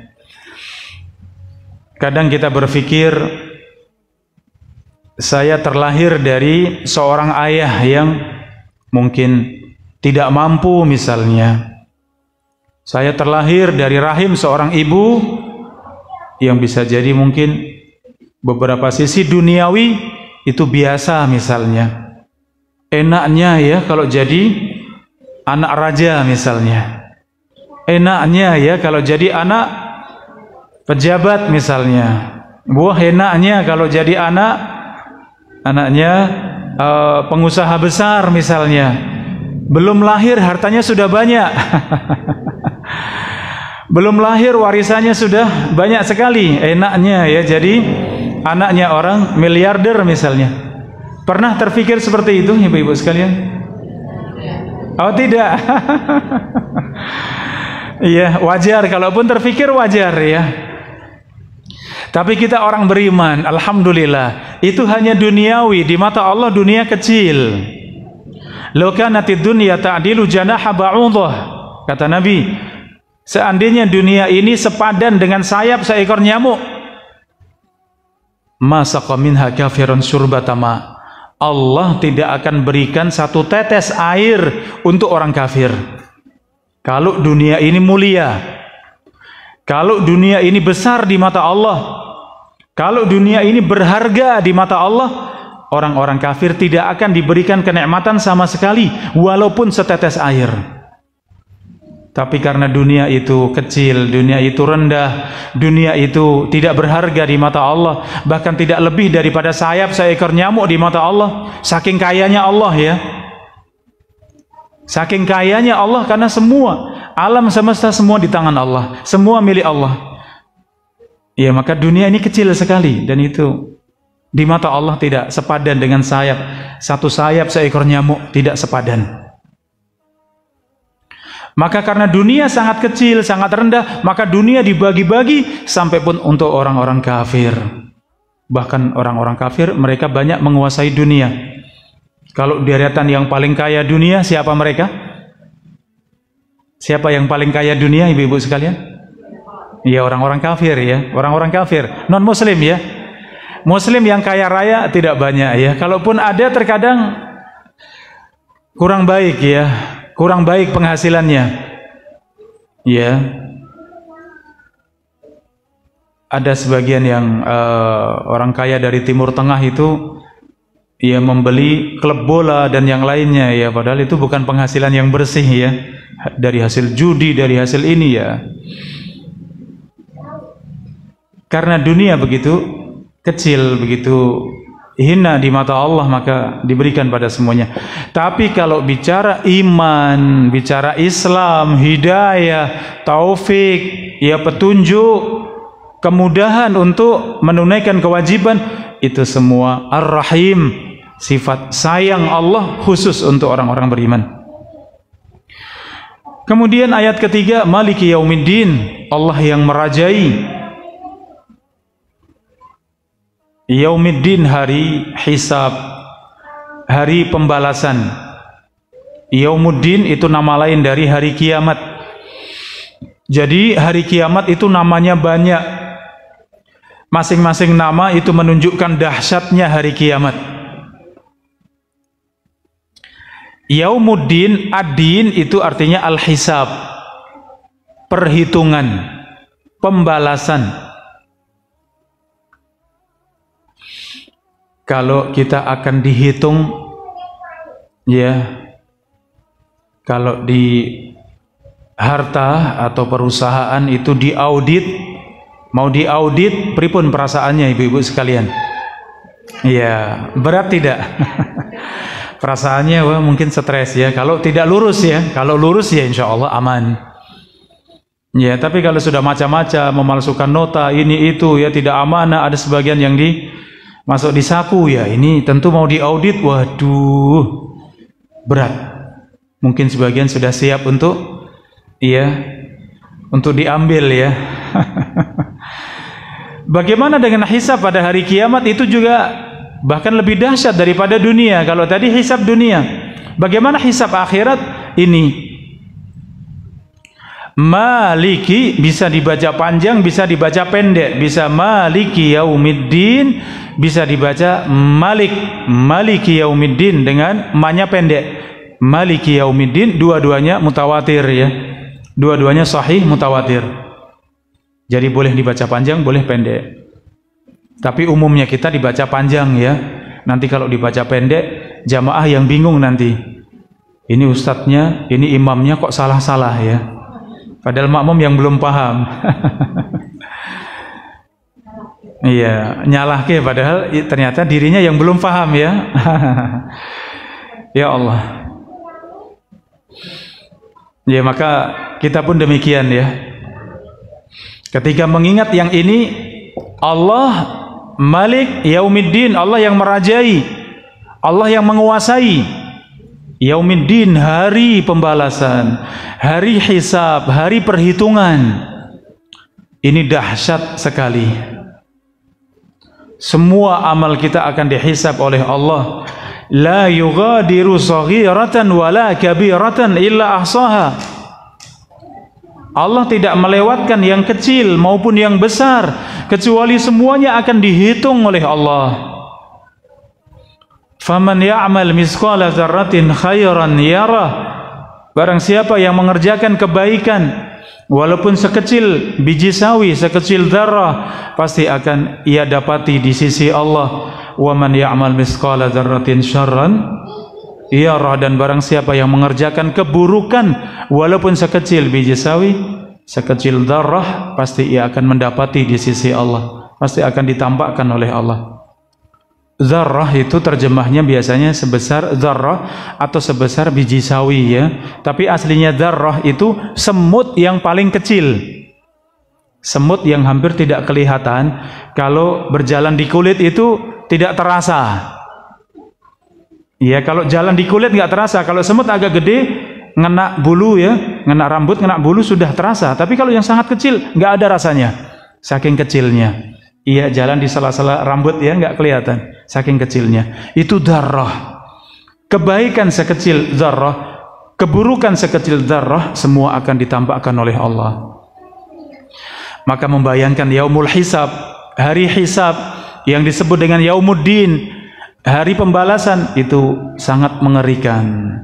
Kadang kita berpikir, saya terlahir dari seorang ayah yang mungkin tidak mampu misalnya, Saya terlahir dari rahim seorang ibu yang bisa jadi mungkin beberapa sisi duniawi itu biasa misalnya. Enaknya ya kalau jadi anak raja misalnya. Enaknya ya kalau jadi anak pejabat misalnya. Wah, enaknya kalau jadi anaknya pengusaha besar misalnya. Belum lahir hartanya sudah banyak. Belum lahir warisannya sudah banyak sekali. Enaknya ya jadi anaknya orang miliarder misalnya. Pernah terfikir seperti itu ibu-ibu sekalian? Oh tidak. Iya, wajar, kalaupun terfikir wajar ya. Tapi kita orang beriman, alhamdulillah, itu hanya duniawi, di mata Allah dunia kecil. Law kanatid dunya ta'dilu janaha ba'udah, kata Nabi, seandainya dunia ini sepadan dengan sayap seekor nyamuk, masaqa minha kafirun syurbatama, Allah tidak akan berikan satu tetes air untuk orang kafir. Kalau dunia ini mulia, kalau dunia ini besar di mata Allah, kalau dunia ini berharga di mata Allah, orang-orang kafir tidak akan diberikan kenikmatan sama sekali, walaupun setetes air. Tapi karena dunia itu kecil, dunia itu rendah, dunia itu tidak berharga di mata Allah, bahkan tidak lebih daripada sayap seekor nyamuk di mata Allah, saking kayanya Allah ya. Saking kayanya Allah, karena semua alam semesta semua di tangan Allah, semua milik Allah. Ya, maka dunia ini kecil sekali, dan itu di mata Allah tidak sepadan dengan sayap. Satu sayap seekor nyamuk tidak sepadan. Maka karena dunia sangat kecil, sangat rendah, maka dunia dibagi-bagi sampai pun untuk orang-orang kafir. Bahkan orang-orang kafir mereka banyak menguasai dunia. Kalau deretan yang paling kaya dunia, siapa mereka? Siapa yang paling kaya dunia, ibu-ibu sekalian? Ya, orang-orang kafir ya, orang-orang kafir, non muslim ya. Muslim yang kaya raya tidak banyak ya. Kalaupun ada terkadang kurang baik ya, kurang baik penghasilannya. Ya. Ada sebagian yang orang kaya dari Timur Tengah itu ya membeli klub bola dan yang lainnya ya, padahal itu bukan penghasilan yang bersih ya, dari hasil judi, dari hasil ini ya. Karena dunia begitu kecil, begitu hina di mata Allah, maka diberikan pada semuanya. Tapi kalau bicara iman, bicara Islam, hidayah, taufik, ya petunjuk, kemudahan untuk menunaikan kewajiban, itu semua Ar-Rahim, sifat sayang Allah khusus untuk orang-orang beriman. Kemudian ayat ketiga, Maliki Yaumiddin, Allah yang merajai. Yaumiddin, hari hisab, hari pembalasan. Yaumuddin itu nama lain dari hari kiamat. Jadi hari kiamat itu namanya banyak. Masing-masing nama itu menunjukkan dahsyatnya hari kiamat. Yaumuddin, ad-din itu artinya al-hisab, perhitungan, pembalasan. Kalau kita akan dihitung ya, kalau di harta atau perusahaan itu diaudit, mau diaudit pripun perasaannya ibu-ibu sekalian? Ya, berat tidak? Perasaannya wah, mungkin stres ya. Kalau tidak lurus ya, kalau lurus ya insya Allah aman. Ya, tapi kalau sudah macam-macam, memalsukan nota, ini itu ya, tidak amanah, ada sebagian yang masuk di saku ya, ini tentu mau diaudit, waduh, berat. Mungkin sebagian sudah siap untuk ya, untuk diambil ya. Bagaimana dengan hisab pada hari kiamat? Itu juga bahkan lebih dahsyat daripada dunia. Kalau tadi hisab dunia, bagaimana hisab akhirat ini? Maliki bisa dibaca panjang, bisa dibaca pendek, bisa Maliki Yaumiddin, bisa dibaca Malik, Maliki Yaumiddin dengan ma-nya pendek. Maliki Yaumiddin, dua-duanya mutawatir ya. Dua-duanya sahih mutawatir. Jadi boleh dibaca panjang, boleh pendek. Tapi umumnya kita dibaca panjang ya. Nanti kalau dibaca pendek, jamaah yang bingung nanti. Ini ustadznya, ini imamnya kok salah-salah ya. Padahal makmum yang belum paham. Iya, nyalahke padahal ternyata dirinya yang belum paham ya. Ya Allah. Ya maka kita pun demikian ya. Ketika mengingat yang ini, Allah Malik Yaumiddin, Allah yang merajai, Allah yang menguasai. Yaumiddin, hari pembalasan, hari hisab, hari perhitungan. Ini dahsyat sekali. Semua amal kita akan dihisab oleh Allah. La yughadiru saghiratan wala kabiratan illa ahsaha. Allah tidak melewatkan yang kecil maupun yang besar, kecuali semuanya akan dihitung oleh Allah. Faman ya'mal misqala dzarratin khairan yarah. Barang siapa yang mengerjakan kebaikan walaupun sekecil biji sawi, sekecil dzarrah, pasti akan ia dapati di sisi Allah. Wa man ya'mal misqala dzarratin syarran yarah. Dan barang siapa yang mengerjakan keburukan walaupun sekecil biji sawi, sekecil dzarrah, pasti ia akan mendapati di sisi Allah, pasti akan ditampakkan oleh Allah. Dzarrah itu terjemahnya biasanya sebesar dzarrah atau sebesar biji sawi ya. Tapi aslinya dzarrah itu semut yang paling kecil. Semut yang hampir tidak kelihatan, kalau berjalan di kulit itu tidak terasa. Ya, kalau jalan di kulit nggak terasa. Kalau semut agak gede, ngena bulu ya, ngena rambut, ngena bulu sudah terasa. Tapi kalau yang sangat kecil nggak ada rasanya, saking kecilnya. Iya, jalan di sela-sela rambut ya nggak kelihatan, saking kecilnya. Itu dzarrah. Kebaikan sekecil dzarrah, keburukan sekecil dzarrah, semua akan ditampakkan oleh Allah. Maka membayangkan yaumul hisab, hari hisab yang disebut dengan yaumuddin, hari pembalasan, itu sangat mengerikan.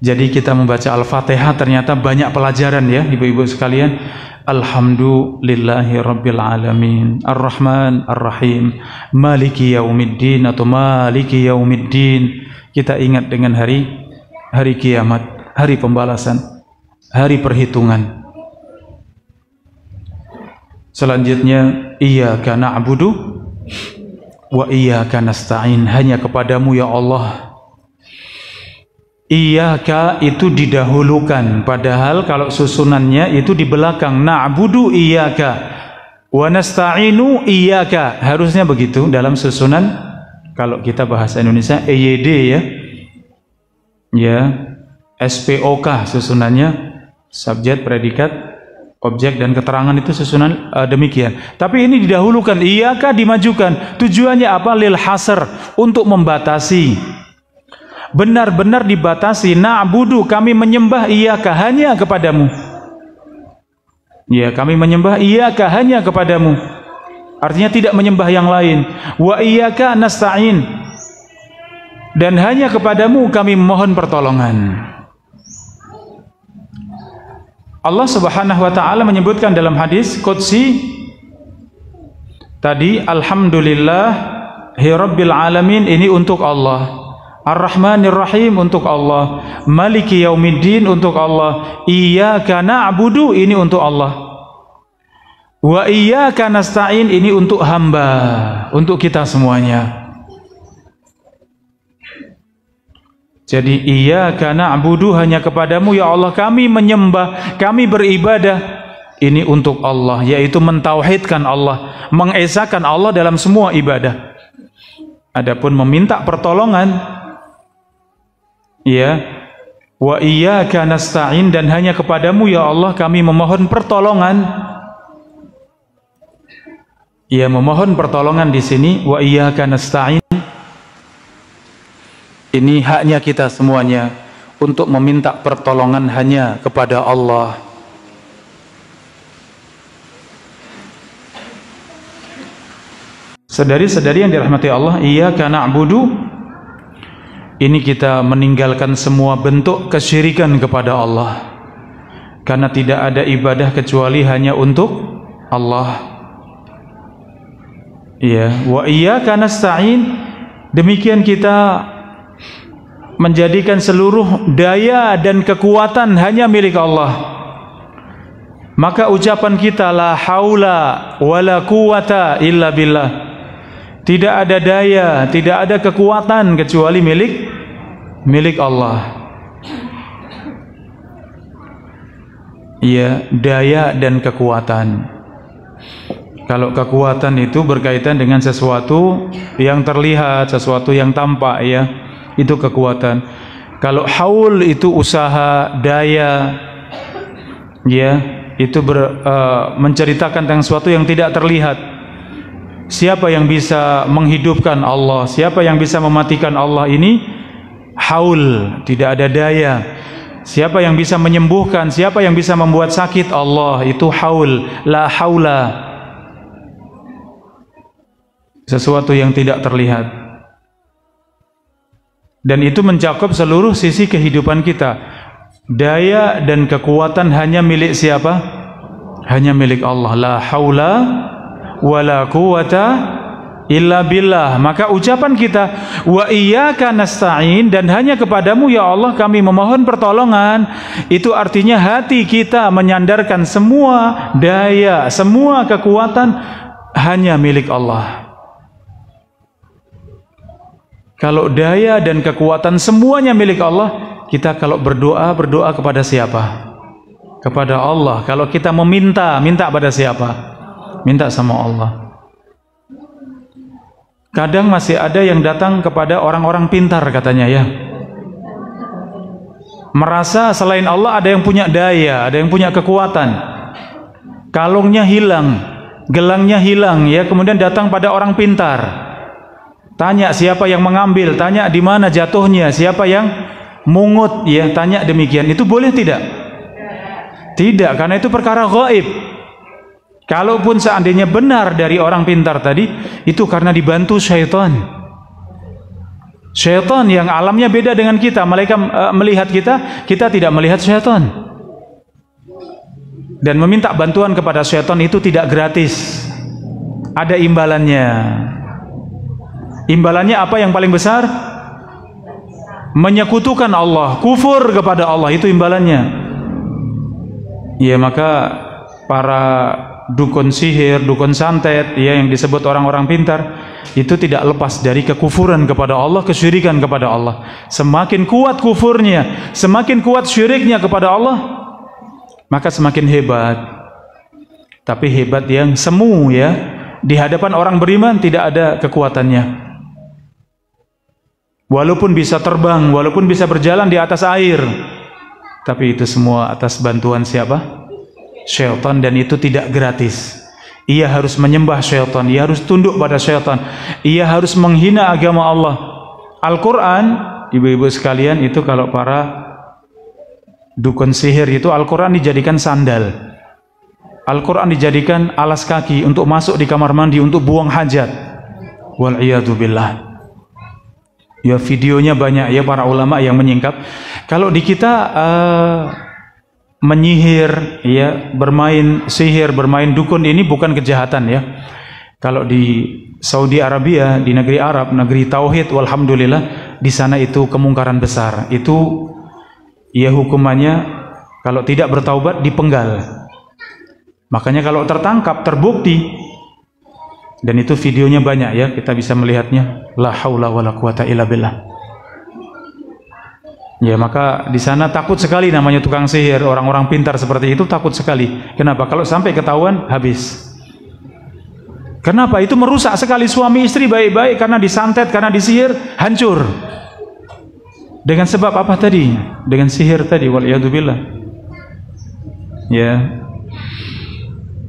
Jadi kita membaca Al-Fatihah ternyata banyak pelajaran ya ibu-ibu sekalian. Alhamdulillahi Rabbil Alamin, Ar-Rahman Ar-Rahim, Maliki Yaumiddin atau Maliki Yaumiddin. Kita ingat dengan hari kiamat, hari pembalasan, hari perhitungan. Selanjutnya, Iyyaka na'budu wa iyyaka nasta'in. Hanya kepadamu ya Allah. Iyyaka itu didahulukan, padahal kalau susunannya itu di belakang. Na'budu iyyaka wa nasta'inu iyyaka, harusnya begitu dalam susunan. Kalau kita bahasa Indonesia EYD ya. Ya, SPOK susunannya, subjek, predikat, objek dan keterangan, itu susunan demikian. Tapi ini didahulukan, iyyaka dimajukan. Tujuannya apa? Lil hasr, untuk membatasi. Benar-benar dibatasi. Na'budu, kami menyembah iyyaka, hanya kepadamu. Ya, kami menyembah iyyaka, hanya kepadamu. Artinya tidak menyembah yang lain. Wa iyyaka nasta'in, dan hanya kepadamu kami mohon pertolongan. Allah Subhanahu wa taala menyebutkan dalam hadis qudsi tadi, alhamdulillahi rabbil alamin, ini untuk Allah. Ar-Rahmanir Rahim untuk Allah. Maliki Yaumiddin untuk Allah. Iyyaka na'budu, ini untuk Allah. Wa iyyaka nasta'in, ini untuk hamba, untuk kita semuanya. Jadi iyyaka na'budu, hanya kepadamu ya Allah kami menyembah, kami beribadah. Ini untuk Allah, yaitu mentauhidkan Allah, mengesakan Allah dalam semua ibadah. Adapun meminta pertolongan, ya, wa iyyaka nasta'in, dan hanya kepadamu ya Allah kami memohon pertolongan. Ya, memohon pertolongan di sini wa iyyaka nasta'in. Ini haknya kita semuanya untuk meminta pertolongan hanya kepada Allah. Saudari-saudari yang dirahmati Allah, iyyaka na'budu, ini kita meninggalkan semua bentuk kesyirikan kepada Allah. karena tidak ada ibadah kecuali hanya untuk Allah. Ya, wa iyyaka nasta'in, demikian kita menjadikan seluruh daya dan kekuatan hanya milik Allah. Maka ucapan kita la haula wala quwata illa billah, tidak ada daya, tidak ada kekuatan kecuali milik Allah. Iya, daya dan kekuatan. Kalau kekuatan itu berkaitan dengan sesuatu yang terlihat, sesuatu yang tampak, ya, itu kekuatan. Kalau haul itu usaha, daya, ya, itu menceritakan tentang sesuatu yang tidak terlihat. Siapa yang bisa menghidupkan Allah, siapa yang bisa mematikan Allah, ini haul, tidak ada daya. Siapa yang bisa menyembuhkan, siapa yang bisa membuat sakit, Allah, itu haul, la haula. Sesuatu yang tidak terlihat. Dan itu mencakup seluruh sisi kehidupan kita. Daya dan kekuatan hanya milik siapa? Hanya milik Allah. La haula wala quwata illa billah. Maka ucapan kita wa iyyaka nasta'in, dan hanya kepadamu ya Allah kami memohon pertolongan, itu artinya hati kita menyandarkan semua daya, semua kekuatan hanya milik Allah. Kalau daya dan kekuatan semuanya milik Allah, kita kalau berdoa kepada siapa? Kepada Allah. Kalau kita minta pada siapa? Minta sama Allah. Kadang masih ada yang datang kepada orang-orang pintar katanya, ya. Merasa selain Allah ada yang punya daya, ada yang punya kekuatan. Kalungnya hilang, gelangnya hilang, ya, kemudian datang pada orang pintar. Tanya siapa yang mengambil, tanya di mana jatuhnya, siapa yang mungut, ya, tanya demikian. Itu boleh tidak? Tidak, karena itu perkara gaib. Kalaupun seandainya benar dari orang pintar tadi, itu karena dibantu syaitan. Syaitan yang alamnya beda dengan kita. Malaikat melihat kita, kita tidak melihat syaitan. Dan meminta bantuan kepada syaitan itu tidak gratis. Ada imbalannya. Imbalannya apa yang paling besar? Menyekutukan Allah, kufur kepada Allah, itu imbalannya. Ya, maka para dukun sihir, dukun santet, ya, yang disebut orang-orang pintar, itu tidak lepas dari kekufuran kepada Allah, kesyirikan kepada Allah. Semakin kuat kufurnya, semakin kuat syiriknya kepada Allah, maka semakin hebat. Tapi hebat yang semu, ya, di hadapan orang beriman tidak ada kekuatannya. Walaupun bisa terbang, walaupun bisa berjalan di atas air, tapi itu semua atas bantuan siapa? Syaitan, dan itu tidak gratis. Ia harus menyembah syaitan, ia harus tunduk pada syaitan, ia harus menghina agama Allah. Al-Quran, ibu-ibu sekalian, itu kalau para dukun sihir itu, Al-Quran dijadikan sandal, Al-Quran dijadikan alas kaki untuk masuk di kamar mandi, untuk buang hajat. Wal'iyadu billah. Ya, videonya banyak, ya, para ulama yang menyingkap. Kalau di kita menyihir, ya, bermain sihir, bermain dukun, ini bukan kejahatan, ya. Kalau di Saudi Arabia, di negeri Arab, negeri tauhid, walhamdulillah, di sana itu kemungkaran besar. Itu, ya, hukumannya kalau tidak bertaubat dipenggal. Makanya kalau tertangkap, terbukti, dan itu videonya banyak, ya, kita bisa melihatnya. La haula wala quwata illa billah. Ya, maka di sana takut sekali namanya tukang sihir, orang-orang pintar seperti itu takut sekali. Kenapa? Kalau sampai ketahuan, habis. Kenapa? Itu merusak sekali suami istri baik-baik, karena disantet, karena disihir, hancur. Dengan sebab apa tadi? Dengan sihir tadi, wal'iyadzubillah. Ya.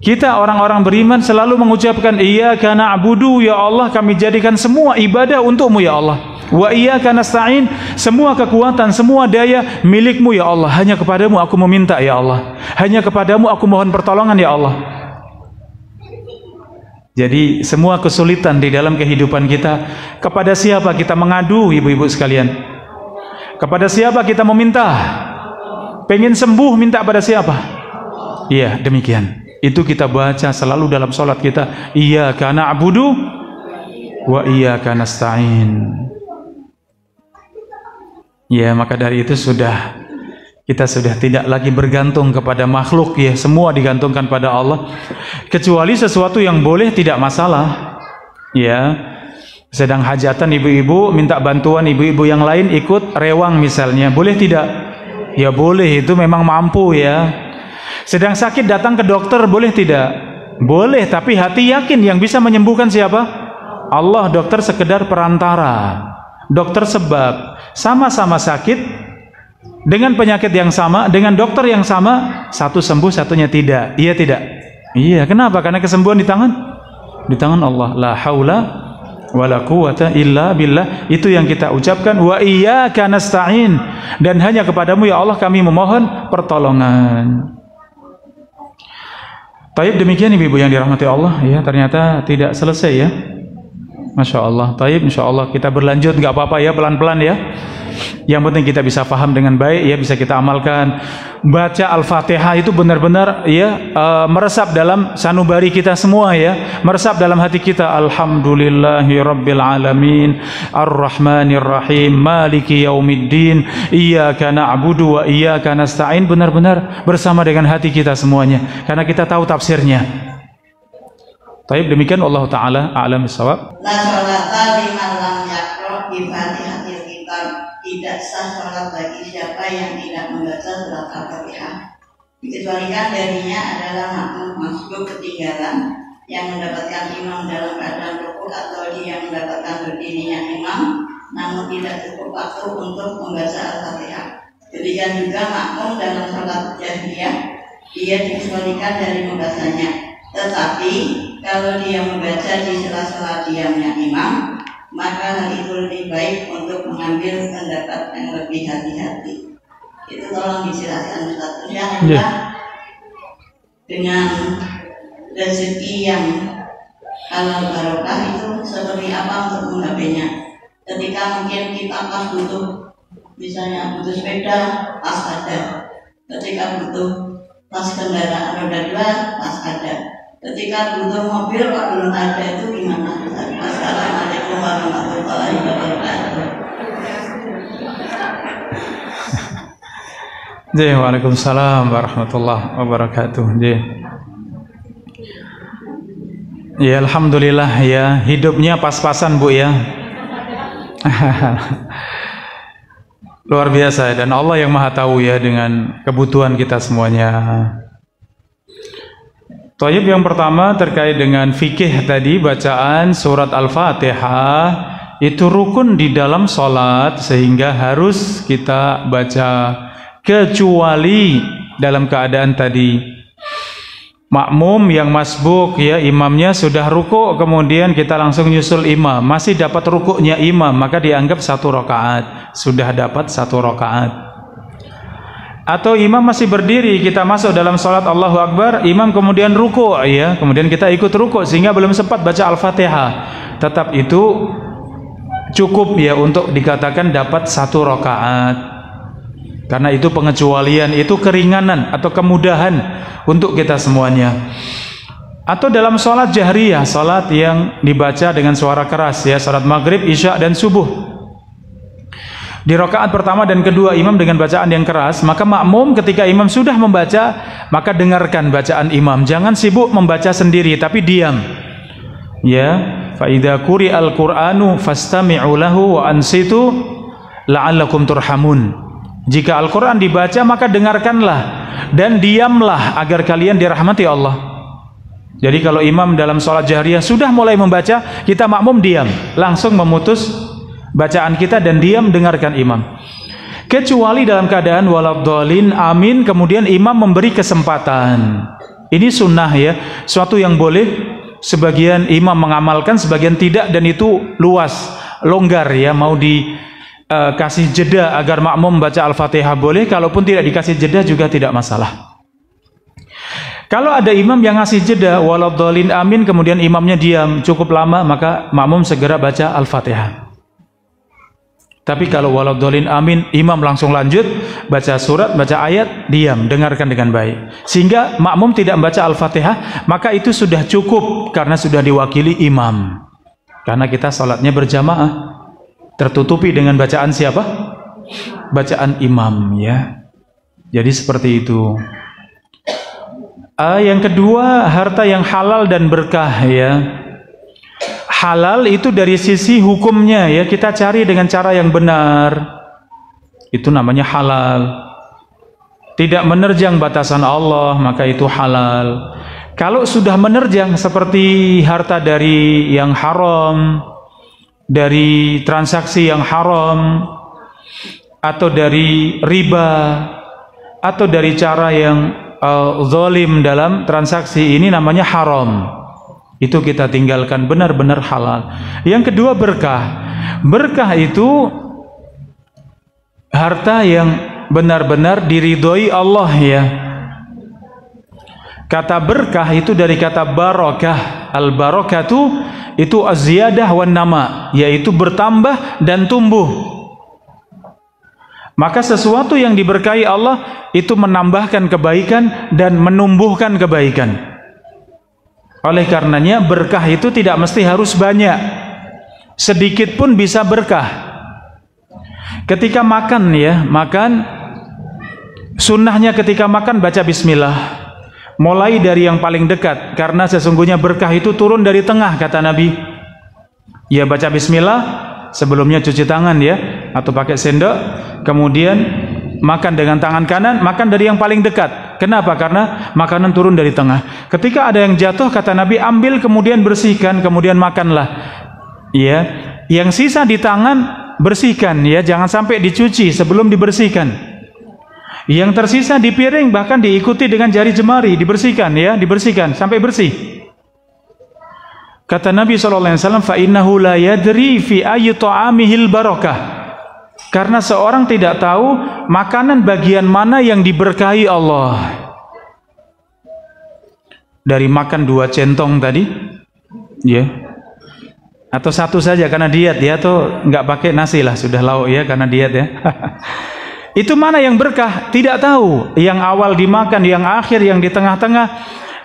Kita orang-orang beriman selalu mengucapkan iyyaka na'budu, ya Allah kami jadikan semua ibadah untukmu ya Allah. Wa iyyaka nasta'in, semua kekuatan, semua daya milikmu ya Allah. Hanya kepadamu aku meminta ya Allah. Hanya kepadamu aku mohon pertolongan ya Allah. Jadi semua kesulitan di dalam kehidupan kita, kepada siapa kita mengadu, ibu-ibu sekalian? Kepada siapa kita meminta? Pengen sembuh minta pada siapa? Iya, demikian. Itu kita baca selalu dalam sholat kita. Iyyaka na'budu wa iyyaka nasta'in. Ya, maka dari itu kita sudah tidak lagi bergantung kepada makhluk, ya, semua digantungkan pada Allah. Kecuali sesuatu yang boleh tidak masalah. Ya, sedang hajatan ibu-ibu minta bantuan ibu-ibu yang lain ikut rewang misalnya, boleh tidak? Ya boleh, itu memang mampu ya. Sedang sakit datang ke dokter, boleh tidak? Boleh, tapi hati yakin yang bisa menyembuhkan siapa? Allah. Dokter sekedar perantara, dokter sebab. Sama-sama sakit dengan penyakit yang sama, dengan dokter yang sama, satu sembuh satunya tidak. Iya tidak? Iya, kenapa? Karena kesembuhan di tangan Allah. La haula wala quwata illa billah. Itu yang kita ucapkan, wa iyyaka nasta'in, dan hanya kepadamu ya Allah kami memohon pertolongan. Taib, demikian ibu-ibu yang dirahmati Allah, ya, ternyata tidak selesai ya. Masya Allah. Taib, insya Allah kita berlanjut, nggak apa-apa ya, pelan-pelan ya. Yang penting kita bisa paham dengan baik, ya, bisa kita amalkan. Baca Al-Fatihah itu benar-benar ya meresap dalam sanubari kita semua ya, meresap dalam hati kita. Alhamdulillahirabbil alamin, Ar-Rahmanir Rahim, Maliki Yaumiddin, Iyyaka na'budu wa iyyaka nasta'in, benar-benar bersama dengan hati kita semuanya, karena kita tahu tafsirnya. Taib, demikian Allah Ta'ala a'lam bissawab. La sholata liman lam yaqra bi Fatihatil Kitab. Tidak sah sholat bagi siapa yang tidak membaca surat Al-Fatihah, dikecualikan darinya adalah makmum masbuk ketinggalan yang mendapatkan imam dalam keadaan rukuk, atau dia yang mendapatkan berdirinya imam namun tidak cukup waktu untuk membaca Al-Fatihah. Demikian juga makmum dalam sholat jahriyah, dia dikecualikan dari membacanya. Tetapi kalau dia membaca di sela-sela diamnya imam, maka hal itu lebih baik untuk mengambil pendapat yang lebih hati-hati. Itu tolong dijelaskan Ustaz. Yang kedua, dengan rezeki yang halal barokah itu seperti apa untuk menggapai-nya? Ketika mungkin kita pas butuh, misalnya butuh sepeda, pas ada. Ketika butuh pas kendaraan roda 2, pas ada. Ketika butuh mobil kok belum ada, itu gimana? Assalamualaikum warahmatullahi wabarakatuh. Waalaikumsalam warahmatullahi wabarakatuh. Ya, alhamdulillah ya, hidupnya pas-pasan Bu ya. Luar biasa, dan Allah yang Maha tahu ya dengan kebutuhan kita semuanya. Tayyib, yang pertama terkait dengan fikih tadi, bacaan surat Al-Fatihah itu rukun di dalam sholat, sehingga harus kita baca, kecuali dalam keadaan tadi makmum yang masbuk ya, imamnya sudah rukuk, kemudian kita langsung nyusul imam, masih dapat rukuknya imam, maka dianggap 1 rakaat, sudah dapat 1 rakaat. Atau imam masih berdiri, kita masuk dalam sholat Allahu Akbar, imam kemudian rukuk ya, kemudian kita ikut rukuk sehingga belum sempat baca Al-Fatihah, tetap itu cukup ya untuk dikatakan dapat 1 rakaat. Karena itu pengecualian, itu keringanan atau kemudahan untuk kita semuanya. Atau dalam sholat jahriyah, sholat yang dibaca dengan suara keras ya, sholat maghrib, isya dan subuh, di rakaat pertama dan kedua imam dengan bacaan yang keras, maka makmum ketika imam sudah membaca, maka dengarkan bacaan imam, jangan sibuk membaca sendiri tapi diam ya. Fa idza quri'al Qur'anu fastami'u lahu wa ansitu la'allakum turhamun. Jika Al-Qur'an dibaca maka dengarkanlah dan diamlah agar kalian dirahmati Allah. Jadi kalau imam dalam sholat jahriyah sudah mulai membaca, kita makmum diam, langsung memutus bacaan kita dan diam dengarkan imam. Kecuali dalam keadaan waladhdallin amin, kemudian imam memberi kesempatan. Ini sunnah ya, suatu yang boleh sebagian imam mengamalkan, sebagian tidak, dan itu luas, longgar ya, mau dikasih jeda agar makmum membaca Al-Fatihah boleh, kalaupun tidak dikasih jeda juga tidak masalah. Kalau ada imam yang ngasih jeda waladhdallin amin, kemudian imamnya diam cukup lama, maka makmum segera baca Al-Fatihah. Tapi kalau waladhdallin amin, imam langsung lanjut baca surat, baca ayat, diam, dengarkan dengan baik. Sehingga makmum tidak membaca Al-Fatihah, maka itu sudah cukup karena sudah diwakili imam. Karena kita salatnya berjamaah, tertutupi dengan bacaan siapa? Bacaan imam, ya. Jadi seperti itu. Yang kedua, harta yang halal dan berkah, ya. Halal itu dari sisi hukumnya, ya, kita cari dengan cara yang benar, itu namanya halal. Tidak menerjang batasan Allah, maka itu halal. Kalau sudah menerjang seperti harta dari yang haram, dari transaksi yang haram, atau dari riba, atau dari cara yang zalim dalam transaksi, ini namanya haram. Itu kita tinggalkan, benar-benar halal. Yang kedua, berkah. Berkah itu harta yang benar-benar diridhoi Allah, ya. Kata berkah itu dari kata barakah. Al-barakatu itu az-ziyadah wan nama, yaitu bertambah dan tumbuh. Maka sesuatu yang diberkahi Allah itu menambahkan kebaikan dan menumbuhkan kebaikan. Oleh karenanya berkah itu tidak mesti harus banyak, sedikit pun bisa berkah. Ketika makan, ya, makan, sunnahnya ketika makan baca bismillah, mulai dari yang paling dekat, karena sesungguhnya berkah itu turun dari tengah, kata Nabi. Ya, baca bismillah, sebelumnya cuci tangan, ya, atau pakai sendok, kemudian makan dengan tangan kanan, makan dari yang paling dekat. Kenapa? Karena makanan turun dari tengah. Ketika ada yang jatuh, kata Nabi, ambil kemudian bersihkan, kemudian makanlah. Ya, yang sisa di tangan bersihkan, ya, jangan sampai dicuci sebelum dibersihkan. Yang tersisa di piring bahkan diikuti dengan jari jemari, dibersihkan, ya, dibersihkan sampai bersih. Kata Nabi SAW, fa innahu la yadri fi ayyi ta'amihil barakah. Karena seorang tidak tahu makanan bagian mana yang diberkahi Allah. Dari makan 2 centong tadi, ya, atau 1 saja karena diet, ya, atau nggak pakai nasi lah, sudah lauk, ya, karena diet, ya. Itu mana yang berkah? Tidak tahu. Yang awal dimakan, yang akhir, yang di tengah-tengah,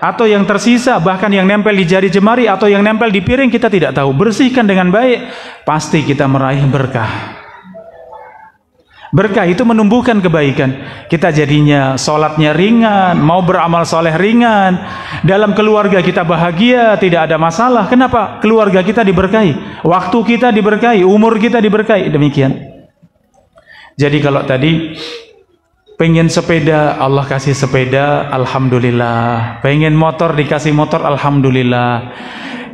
atau yang tersisa, bahkan yang nempel di jari jemari, atau yang nempel di piring, kita tidak tahu. Bersihkan dengan baik, pasti kita meraih berkah. Berkah itu menumbuhkan kebaikan. Kita jadinya sholatnya ringan, mau beramal soleh ringan, dalam keluarga kita bahagia, tidak ada masalah. Kenapa? Keluarga kita diberkahi, waktu kita diberkahi, umur kita diberkahi. Demikian. Jadi kalau tadi pengen sepeda, Allah kasih sepeda, alhamdulillah. Pengen motor, dikasih motor, alhamdulillah.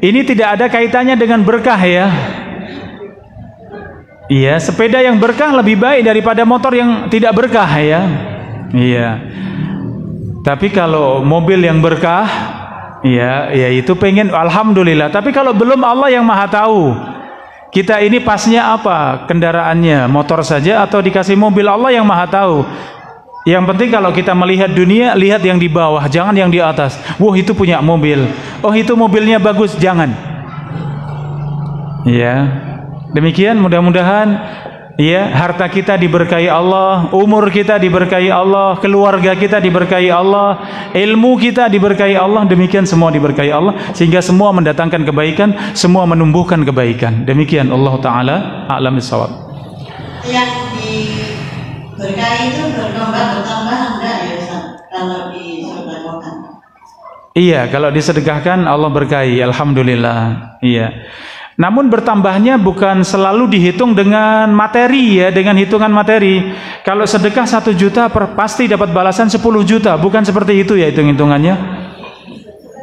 Ini tidak ada kaitannya dengan berkah, ya. Iya, sepeda yang berkah lebih baik daripada motor yang tidak berkah, ya. Iya. Tapi kalau mobil yang berkah, ya, ya itu pengen alhamdulillah. Tapi kalau belum, Allah yang Maha tahu. Kita ini pasnya apa? Kendaraannya, motor saja atau dikasih mobil, Allah yang Maha tahu. Yang penting kalau kita melihat dunia, lihat yang di bawah, jangan yang di atas. Wah, itu punya mobil. Oh, itu mobilnya bagus, jangan. Ya. Demikian, mudah-mudahan, ya, harta kita diberkahi Allah, umur kita diberkahi Allah, keluarga kita diberkahi Allah, ilmu kita diberkahi Allah. Demikian semua diberkahi Allah, sehingga semua mendatangkan kebaikan, semua menumbuhkan kebaikan. Demikian, Allah Ta'ala a'lam bishawab. Yang diberkahi itu bertambah enggak, ya Ustaz? Kalau disedekahkan? Iya, kalau disedekahkan Allah berkahi, alhamdulillah. Iya. Namun bertambahnya bukan selalu dihitung dengan materi, ya, dengan hitungan materi. Kalau sedekah 1 juta pasti dapat balasan 10 juta, bukan seperti itu, ya, hitung-hitungannya.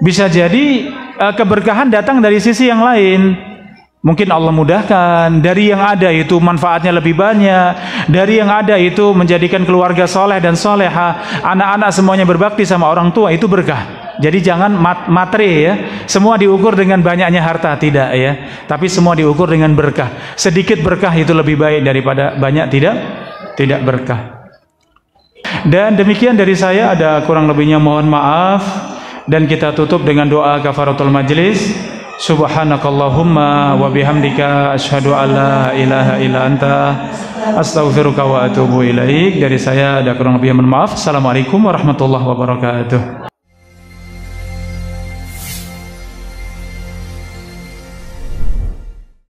Bisa jadi keberkahan datang dari sisi yang lain. Mungkin Allah mudahkan, dari yang ada itu manfaatnya lebih banyak, dari yang ada itu menjadikan keluarga soleh dan soleha, anak-anak semuanya berbakti sama orang tua, itu berkah. Jadi jangan materi, ya, semua diukur dengan banyaknya harta, tidak, ya, tapi semua diukur dengan berkah. Sedikit berkah itu lebih baik daripada banyak tidak berkah. Dan demikian dari saya, ada kurang lebihnya mohon maaf, dan kita tutup dengan doa kafaratul majlis. Subhanakallahumma wa bihamdika asyhadu an la ilaha illa anta astaghfiruka wa atubu ilaik. Dari saya ada kurang lebih mohon maaf. Assalamualaikum warahmatullahi wabarakatuh.